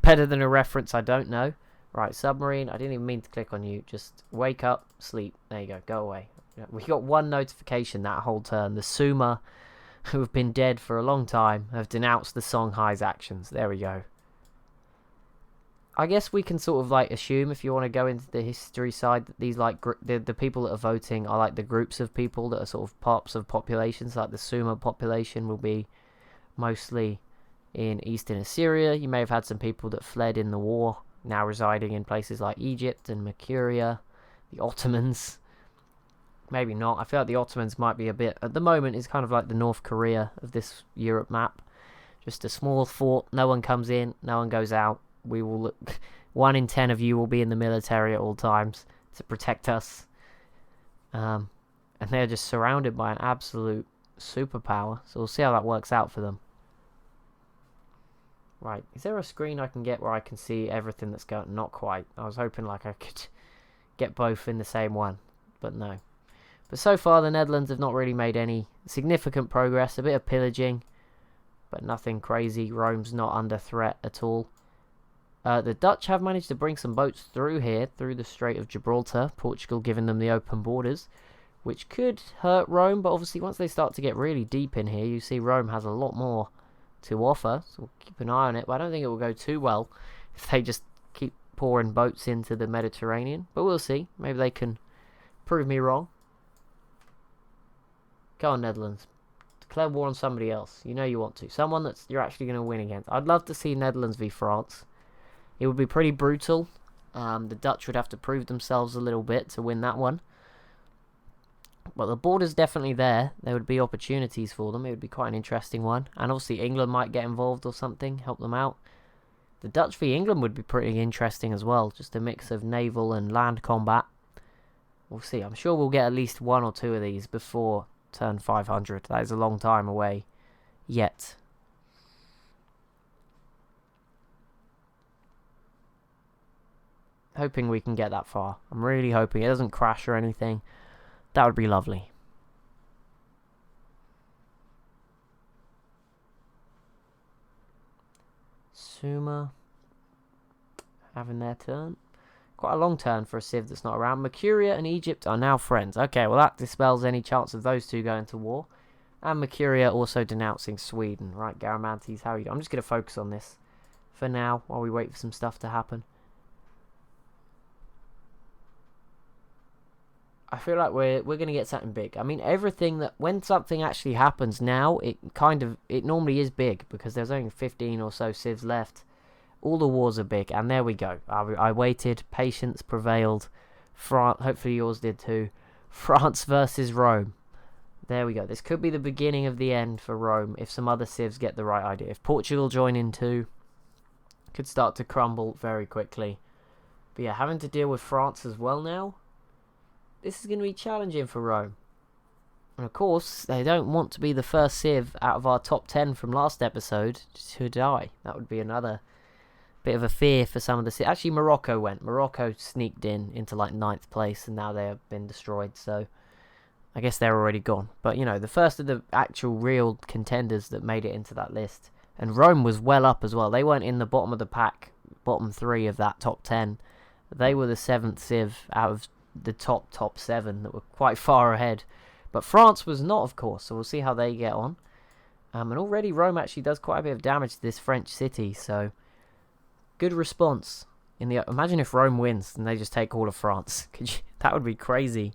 better than a reference I don't know. Right, submarine. I didn't even mean to click on you. Just wake up, sleep. There you go. Go away. We got one notification that whole turn. The Suma, who have been dead for a long time, have denounced the Songhai's actions. There we go. I guess we can sort of like assume, if you want to go into the history side, that these like the people that are voting are like the groups of people that are sort of parts of populations. Like the Suma population will be mostly in eastern Assyria. You may have had some people that fled in the war, now residing in places like Egypt and Mercuria. The Ottomans, maybe not. I feel like the Ottomans might be a bit, at the moment, is kind of like the North Korea of this Europe map. Just a small fort. No one comes in, no one goes out. We will look. 1 in 10 of you will be in the military at all times to protect us. And they're just surrounded by an absolute superpower. So we'll see how that works out for them. Right. Is there a screen I can get where I can see everything that's going? Not quite. I was hoping like I could get both in the same one. But no. But so far the Netherlands have not really made any significant progress. A bit of pillaging. But nothing crazy. Rome's not under threat at all. The Dutch have managed to bring some boats through here, through the Strait of Gibraltar, Portugal giving them the open borders, which could hurt Rome, but obviously once they start to get really deep in here, you see Rome has a lot more to offer, so we'll keep an eye on it, but I don't think it will go too well if they just keep pouring boats into the Mediterranean, but we'll see. Maybe they can prove me wrong. Go on, Netherlands. Declare war on somebody else. You know you want to. Someone that you're actually going to win against. I'd love to see Netherlands v France. It would be pretty brutal. The Dutch would have to prove themselves a little bit to win that one. But the border's definitely there. There would be opportunities for them. It would be quite an interesting one. And obviously England might get involved or something, help them out. The Dutch v England would be pretty interesting as well. Just a mix of naval and land combat. We'll see. I'm sure we'll get at least 1 or 2 of these before turn 500. That is a long time away yet. Hoping we can get that far. I'm really hoping it doesn't crash or anything. That would be lovely. Suma having their turn. Quite a long turn for a civ that's not around. Mercuria and Egypt are now friends. Okay, well that dispels any chance of those two going to war. And Mercuria also denouncing Sweden. Right, Garamantes, how are you doing? I'm just going to focus on this for now while we wait for some stuff to happen. I feel like we're going to get something big. I mean, everything that, when something actually happens now, it normally is big, because there's only 15 or so civs left. All the wars are big, and there we go. I waited, patience prevailed. Hopefully yours did too. France versus Rome. There we go. This could be the beginning of the end for Rome, if some other civs get the right idea. If Portugal join in too, could start to crumble very quickly. But yeah, having to deal with France as well now. This is going to be challenging for Rome. And of course, they don't want to be the first civ out of our top 10 from last episode to die. That would be another bit of a fear for some of the civs. Actually, Morocco went. Morocco sneaked into like 9th place, and now they have been destroyed. So I guess they're already gone. But, you know, the first of the actual real contenders that made it into that list. And Rome was well up as well. They weren't in the bottom of the pack, bottom 3 of that top 10. They were the 7th civ out of the top 7 that were quite far ahead. But France was not, of course, so we'll see how they get on. And already Rome actually does quite a bit of damage to this French city, so good response. Imagine if Rome wins and they just take all of France. That would be crazy.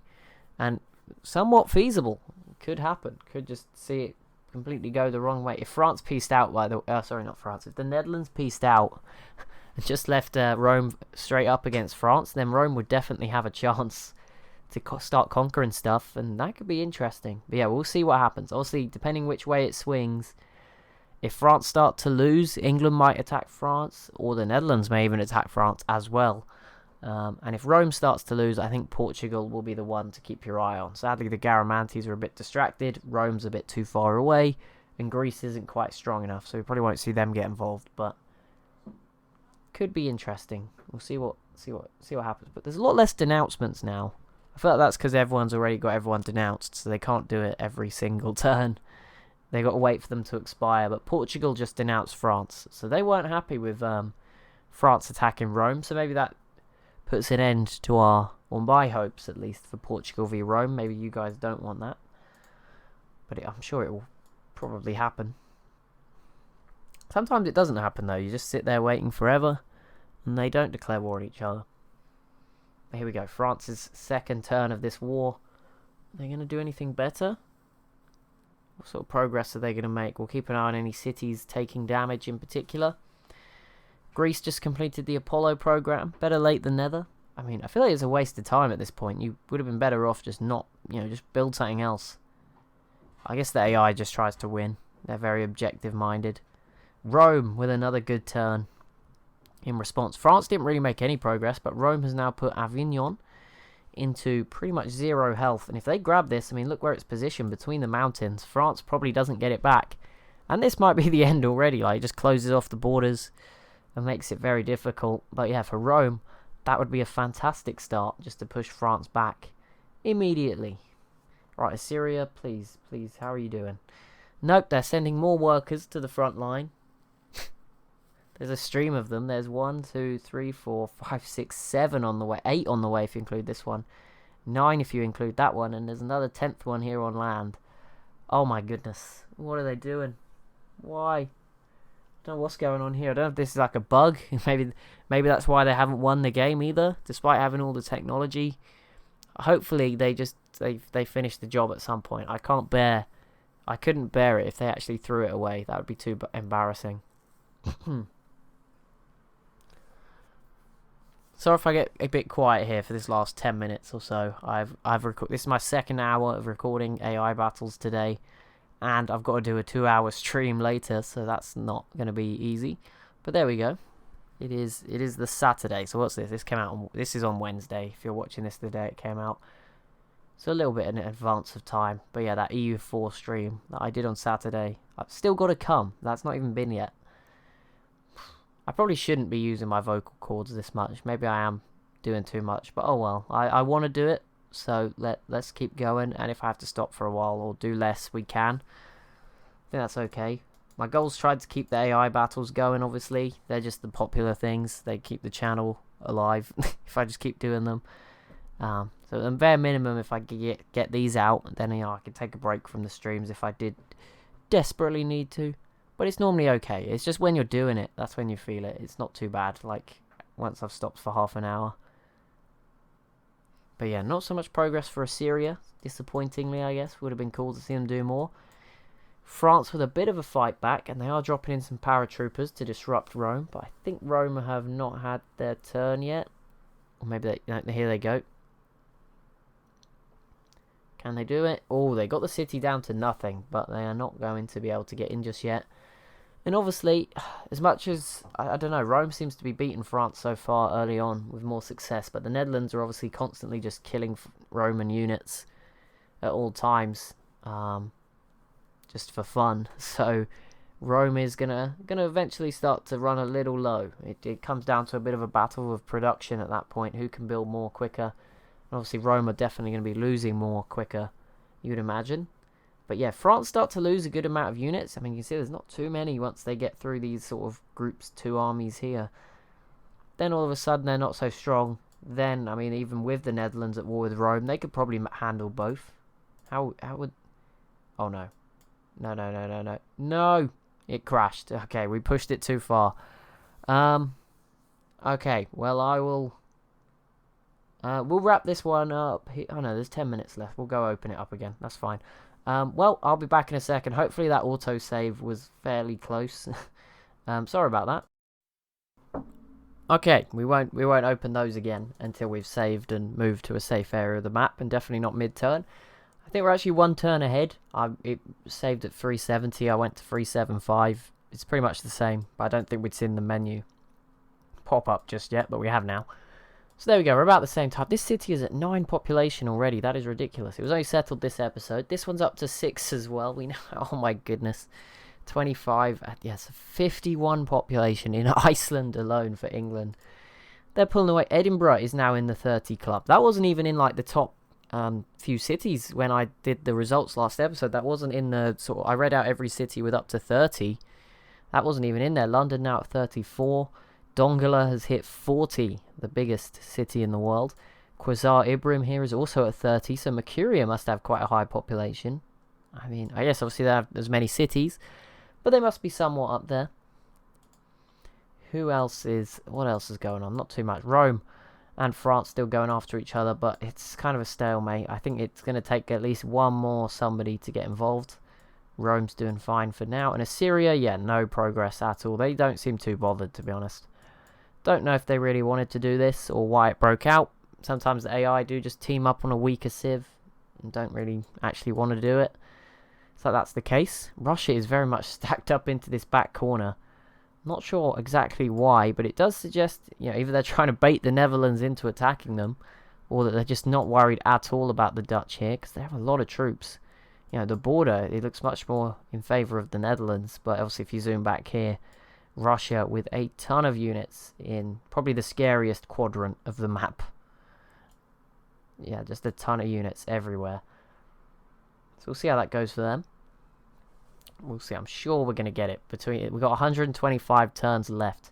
And somewhat feasible. Could happen. Could just see it completely go the wrong way. If France pieced out, sorry, not France. If the Netherlands pieced out and just left Rome straight up against France, then Rome would definitely have a chance to start conquering stuff, and that could be interesting. But yeah, we'll see what happens. Obviously, depending which way it swings, if France start to lose, England might attack France, or the Netherlands may even attack France as well. And if Rome starts to lose, I think Portugal will be the one to keep your eye on. Sadly, the Garamantes are a bit distracted. Rome's a bit too far away, and Greece isn't quite strong enough, so we probably won't see them get involved. But could be interesting. We'll see what happens. But there's a lot less denouncements now. I feel like that's because everyone's already got everyone denounced, so they can't do it every single turn. They got to wait for them to expire. But Portugal just denounced France, so they weren't happy with France attacking Rome. So maybe that puts an end to my hopes, at least, for Portugal v Rome. Maybe you guys don't want that, but I'm sure it will probably happen. Sometimes it doesn't happen though. You just sit there waiting forever, and they don't declare war on each other. But here we go. France's second turn of this war. Are they going to do anything better? What sort of progress are they going to make? We'll keep an eye on any cities taking damage in particular. Greece just completed the Apollo program. Better late than never. I mean, I feel like it's a waste of time at this point. You would have been better off just not, just build something else. I guess the AI just tries to win. They're very objective-minded. Rome with another good turn in response. France didn't really make any progress, but Rome has now put Avignon into pretty much 0 health. And if they grab this, I mean, look where it's positioned between the mountains. France probably doesn't get it back. And this might be the end already. Like, it just closes off the borders and makes it very difficult. But yeah, for Rome, that would be a fantastic start, just to push France back immediately. Right, Assyria, please, how are you doing? Nope, they're sending more workers to the front line. There's a stream of them. There's 1, 2, 3, 4, 5, 6, 7 on the way. 8 on the way if you include this one. 9 if you include that one. And there's another 10th one here on land. Oh my goodness. What are they doing? Why? I don't know what's going on here. I don't know if this is like a bug. Maybe that's why they haven't won the game either, despite having all the technology. Hopefully they finish the job at some point. I couldn't bear it if they actually threw it away. That would be too embarrassing. Sorry if I get a bit quiet here for this last 10 minutes or so. This is my second hour of recording AI battles today, and I've got to do a 2-hour stream later, so that's not going to be easy. But there we go. It is the Saturday. So what's this? This is on Wednesday. If you're watching this the day it came out, so a little bit in advance of time. But yeah, that EU4 stream that I did on Saturday, I've still got to come. That's not even been yet. I probably shouldn't be using my vocal cords this much. Maybe I am doing too much, but oh well. I want to do it, so let's keep going. And if I have to stop for a while or do less, we can. I think that's okay. My goals tried to keep the AI battles going, obviously. They're just the popular things. They keep the channel alive if I just keep doing them. So at the bare minimum, if I get these out, then I can take a break from the streams if I did desperately need to. But it's normally okay. It's just when you're doing it, that's when you feel it. It's not too bad, like once I've stopped for half an hour. But yeah, not so much progress for Assyria, disappointingly, I guess. Would have been cool to see them do more. France with a bit of a fight back, and they are dropping in some paratroopers to disrupt Rome. But I think Rome have not had their turn yet. Or maybe here they go. Can they do it? Oh, they got the city down to nothing, but they are not going to be able to get in just yet. And obviously, as much as, I don't know, Rome seems to be beating France so far early on with more success, but the Netherlands are obviously constantly just killing Roman units at all times, just for fun. So Rome is gonna eventually start to run a little low. It comes down to a bit of a battle of production at that point. Who can build more quicker? And obviously Rome are definitely going to be losing more quicker, you'd imagine. But yeah, France start to lose a good amount of units. I mean, you can see there's not too many once they get through these sort of groups, 2 armies here. Then all of a sudden they're not so strong. Then, I mean, even with the Netherlands at war with Rome, they could probably handle both. How would... Oh, no. No. No! It crashed. Okay, we pushed it too far. Okay, well, I will... we'll wrap this one up. Oh, no, there's 10 minutes left. We'll go open it up again. That's fine. Well, I'll be back in a second. Hopefully that autosave was fairly close. Sorry about that. Okay, we won't open those again until we've saved and moved to a safe area of the map, and definitely not mid-turn. I think we're actually one turn ahead. It saved at 370. I went to 375. It's pretty much the same, but I don't think we'd seen the menu pop up just yet, but we have now. So there we go, we're about the same time. This city is at 9 population already. That is ridiculous. It was only settled this episode. This one's up to 6 as well. We know. Oh my goodness. 25. Yes, 51 population in Iceland alone for England. They're pulling away. Edinburgh is now in the 30 club. That wasn't even in like the top few cities when I did the results last episode. That wasn't in the sort of, I read out every city with up to 30. That wasn't even in there. London now at 34. Dongola has hit 40, the biggest city in the world. Qusar Ibrahim here is also at 30, so Mercuria must have quite a high population. I mean, I guess obviously they have as many cities, but they must be somewhat up there. What else is going on? Not too much. Rome and France still going after each other, but it's kind of a stalemate. I think it's going to take at least one more somebody to get involved. Rome's doing fine for now. And Assyria, yeah, no progress at all. They don't seem too bothered, to be honest. Don't know if they really wanted to do this or why it broke out. Sometimes the AI do just team up on a weaker civ and don't really actually want to do it. So that's the case. Russia is very much stacked up into this back corner. Not sure exactly why, but it does suggest, either they're trying to bait the Netherlands into attacking them, or that they're just not worried at all about the Dutch here, because they have a lot of troops. The border, it looks much more in favour of the Netherlands, but obviously if you zoom back here, Russia with a ton of units in probably the scariest quadrant of the map. Yeah, just a ton of units everywhere. So we'll see how that goes for them. We'll see. I'm sure we're going to get it. We've got 125 turns left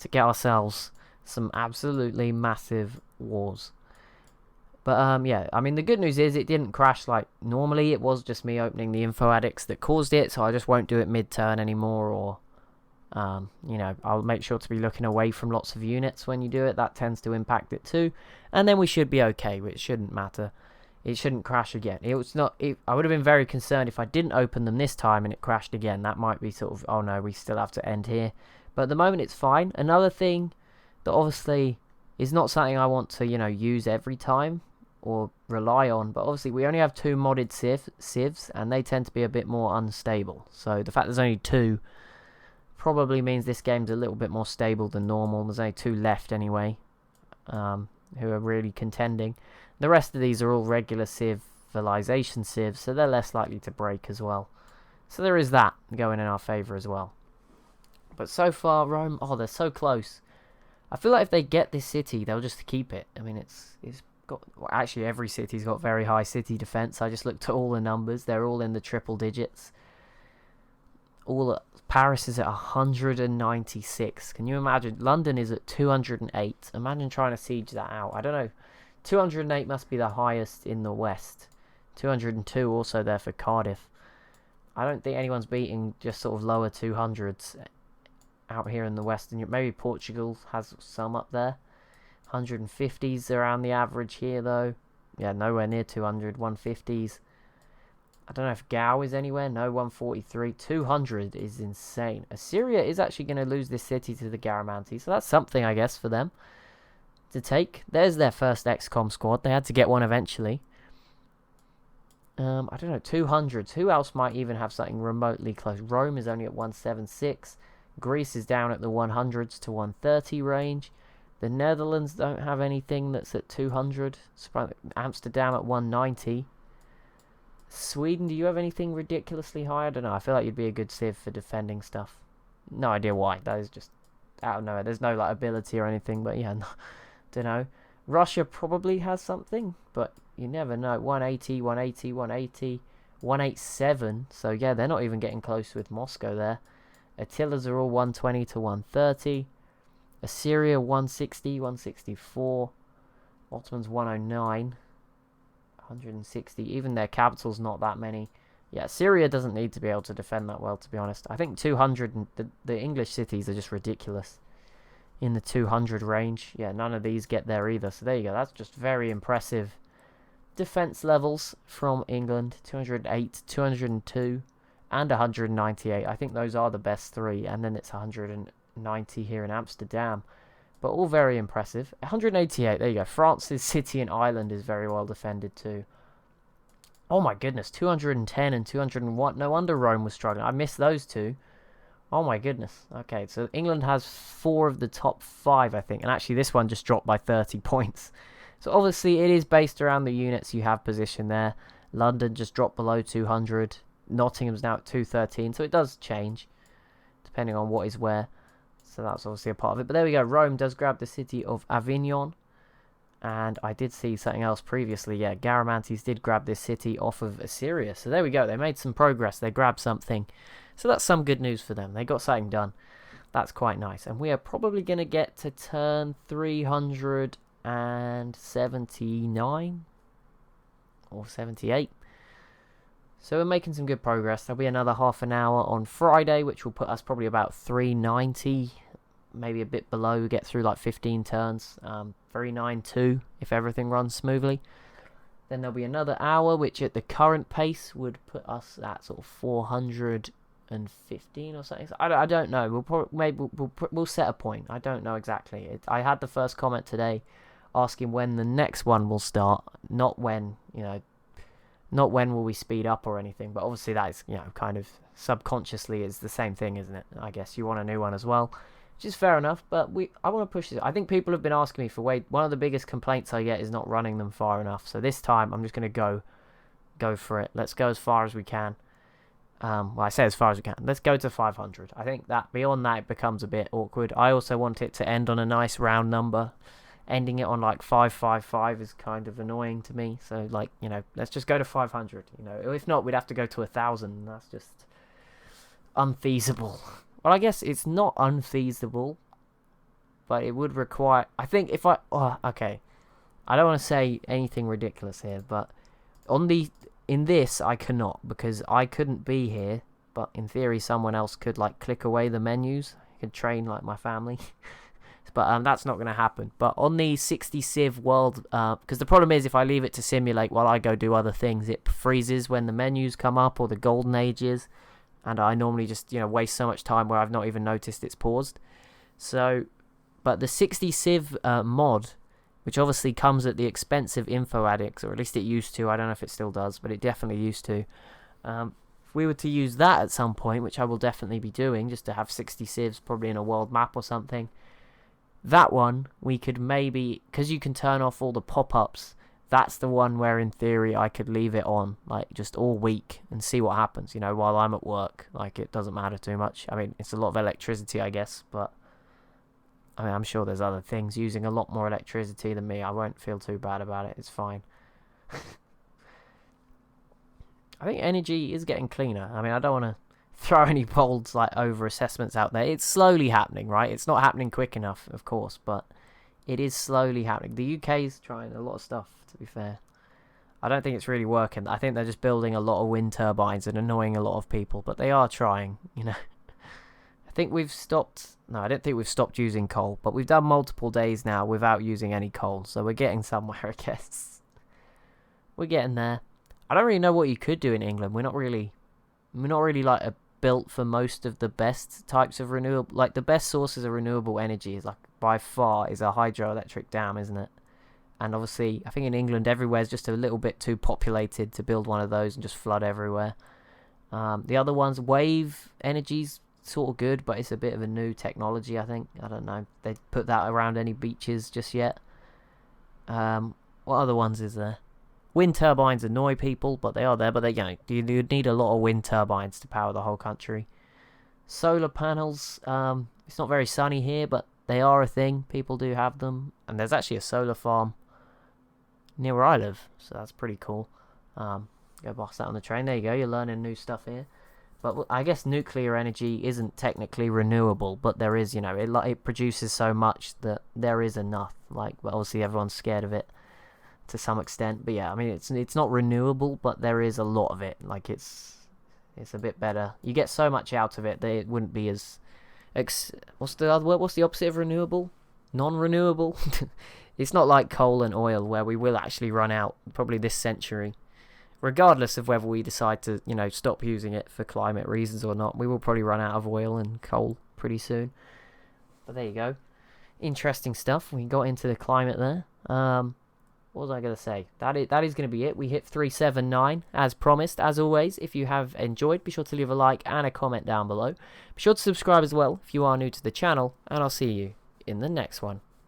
to get ourselves some absolutely massive wars. But yeah, I mean the good news is it didn't crash like normally. It was just me opening the info addicts that caused it, so I just won't do it mid-turn anymore, or I'll make sure to be looking away from lots of units when you do it. That tends to impact it too. And then we should be okay. It shouldn't matter. It shouldn't crash again. I would have been very concerned if I didn't open them this time and it crashed again. That might be sort of, oh no, we still have to end here. But at the moment it's fine. Another thing that obviously is not something I want to, use every time or rely on. But obviously we only have 2 modded civs and they tend to be a bit more unstable. So the fact there's only 2 probably means this game's a little bit more stable than normal. There's only 2 left anyway, who are really contending. The rest of these are all regular civilization civs, so they're less likely to break as well. So there is that going in our favour as well. But so far, Rome, they're so close. I feel like if they get this city, they'll just keep it. I mean, it's got, well, actually every city's got very high city defence. I just looked at all the numbers. They're all in the triple digits. Paris is at 196. Can you imagine? London is at 208. Imagine trying to siege that out. I don't know. 208 must be the highest in the west. 202 also there for Cardiff. I don't think anyone's beating just sort of lower 200s out here in the west. And maybe Portugal has some up there. 150s around the average here though. Yeah, nowhere near 200. 150s. I don't know if Gao is anywhere. No, 143. 200 is insane. Assyria is actually going to lose this city to the Garamanti. So that's something, I guess, for them to take. There's their first XCOM squad. They had to get one eventually. I don't know. 200s. Who else might even have something remotely close? Rome is only at 176. Greece is down at the 100s to 130 range. The Netherlands don't have anything that's at 200. Amsterdam at 190. Sweden, do you have anything ridiculously high? I don't know. I feel like you'd be a good civ for defending stuff. No idea why. That is just out of nowhere. There's no like ability or anything, but yeah, don't know. Russia probably has something, but you never know. 180, 180, 180, 187. So yeah, they're not even getting close with Moscow there. Attila's are all 120 to 130. Assyria 160, 164. Ottomans 109. 160. Even their capital's not that many. Yeah, Syria doesn't need to be able to defend that well, to be honest. I think 200, and the English cities are just ridiculous in the 200 range. Yeah, none of these get there either. So there you go. That's just very impressive defense levels from England. 208, 202, and 198. I think those are the best 3. And then it's 190 here in Amsterdam. But all very impressive. 188, there you go. France's city and island is very well defended too. Oh my goodness, 210 and 201. No wonder Rome was struggling. I missed those two. Oh my goodness. Okay, so England has 4 of the top 5, I think. And actually, this one just dropped by 30 points. So obviously, it is based around the units you have positioned there. London just dropped below 200. Nottingham's now at 213. So it does change, depending on what is where. So that's obviously a part of it. But there we go. Rome does grab the city of Avignon. And I did see something else previously. Yeah, Garamantes did grab this city off of Assyria. So there we go. They made some progress. They grabbed something. So that's some good news for them. They got something done. That's quite nice. And we are probably going to get to turn 379 or 78. So we're making some good progress. There'll be another half an hour on Friday, which will put us probably about 390, maybe a bit below. We get through like 15 turns. 392 if everything runs smoothly. Then there'll be another hour, which at the current pace would put us at sort of 415 or something. I don't know. We'll set a point. I don't know exactly. I had the first comment today asking when the next one will start, not when will we speed up or anything. But obviously that is kind of subconsciously is the same thing, isn't it? I guess you want a new one as well, which is fair enough. But I want to push this. I think people have been asking me for one of the biggest complaints I get is not running them far enough. So this time I'm just going to go for it. Let's go as far as we can. Well, I say as far as we can. Let's go to 500. I think that beyond that it becomes a bit awkward. I also want it to end on a nice round number. Ending it on like 555 is kind of annoying to me. So like, let's just go to 500. If not, we'd have to go to 1,000. That's just unfeasible. Well, I guess it's not unfeasible, but it would require. I think if okay, I don't want to say anything ridiculous here, but in this I cannot because I couldn't be here. But in theory, someone else could like click away the menus. I could train like my family. But that's not going to happen. But on the 60 Civ world, because the problem is if I leave it to simulate while I go do other things, it freezes when the menus come up or the golden ages. And I normally just, waste so much time where I've not even noticed it's paused. So, but the 60 Civ mod, which obviously comes at the expense of Info Addicts, or at least it used to. I don't know if it still does, but it definitely used to. If we were to use that at some point, which I will definitely be doing, just to have 60 Civs probably in a world map or something, that one, we could maybe, because you can turn off all the pop-ups, that's the one where in theory I could leave it on, like just all week and see what happens, while I'm at work. Like it doesn't matter too much. I mean, it's a lot of electricity, I guess, but I mean, I'm sure there's other things using a lot more electricity than me. I won't feel too bad about it. It's fine. I think energy is getting cleaner. I mean, I don't want to throw any bold over assessments out there. It's slowly happening, right? It's not happening quick enough, of course, but it is slowly happening. The UK's trying a lot of stuff, to be fair. I don't think it's really working. I think they're just building a lot of wind turbines and annoying a lot of people, but they are trying, I think we've stopped. No, I don't think we've stopped using coal, but we've done multiple days now without using any coal, so we're getting somewhere, I guess. We're getting there. I don't really know what you could do in England. We're not really built for most of the best types of renewable, like the best sources of renewable energy is by far is a hydroelectric dam, isn't it? And obviously I think in England everywhere's just a little bit too populated to build one of those and just flood everywhere. The other ones, wave energy's sort of good, but it's a bit of a new technology, I think. I don't know if they put that around any beaches just yet. What other ones is there? Wind turbines annoy people, but they are there. But you need a lot of wind turbines to power the whole country. Solar panels, it's not very sunny here, but they are a thing. People do have them. And there's actually a solar farm near where I live, so that's pretty cool. Go past that on the train. There you go, you're learning new stuff here. But I guess nuclear energy isn't technically renewable, but there is, it produces so much that there is enough. But obviously everyone's scared of it to some extent. But yeah, I mean, it's not renewable, but there is a lot of it. It's a bit better. You get so much out of it that it wouldn't be as what's the other word? What's the opposite of renewable? Non-renewable. It's not like coal and oil where we will actually run out probably this century. Regardless of whether we decide to, stop using it for climate reasons or not, we will probably run out of oil and coal pretty soon. But there you go. Interesting stuff. We got into the climate there. what was I going to say? That is going to be it. We hit 379 as promised. As always, if you have enjoyed, be sure to leave a like and a comment down below. Be sure to subscribe as well if you are new to the channel, and I'll see you in the next one.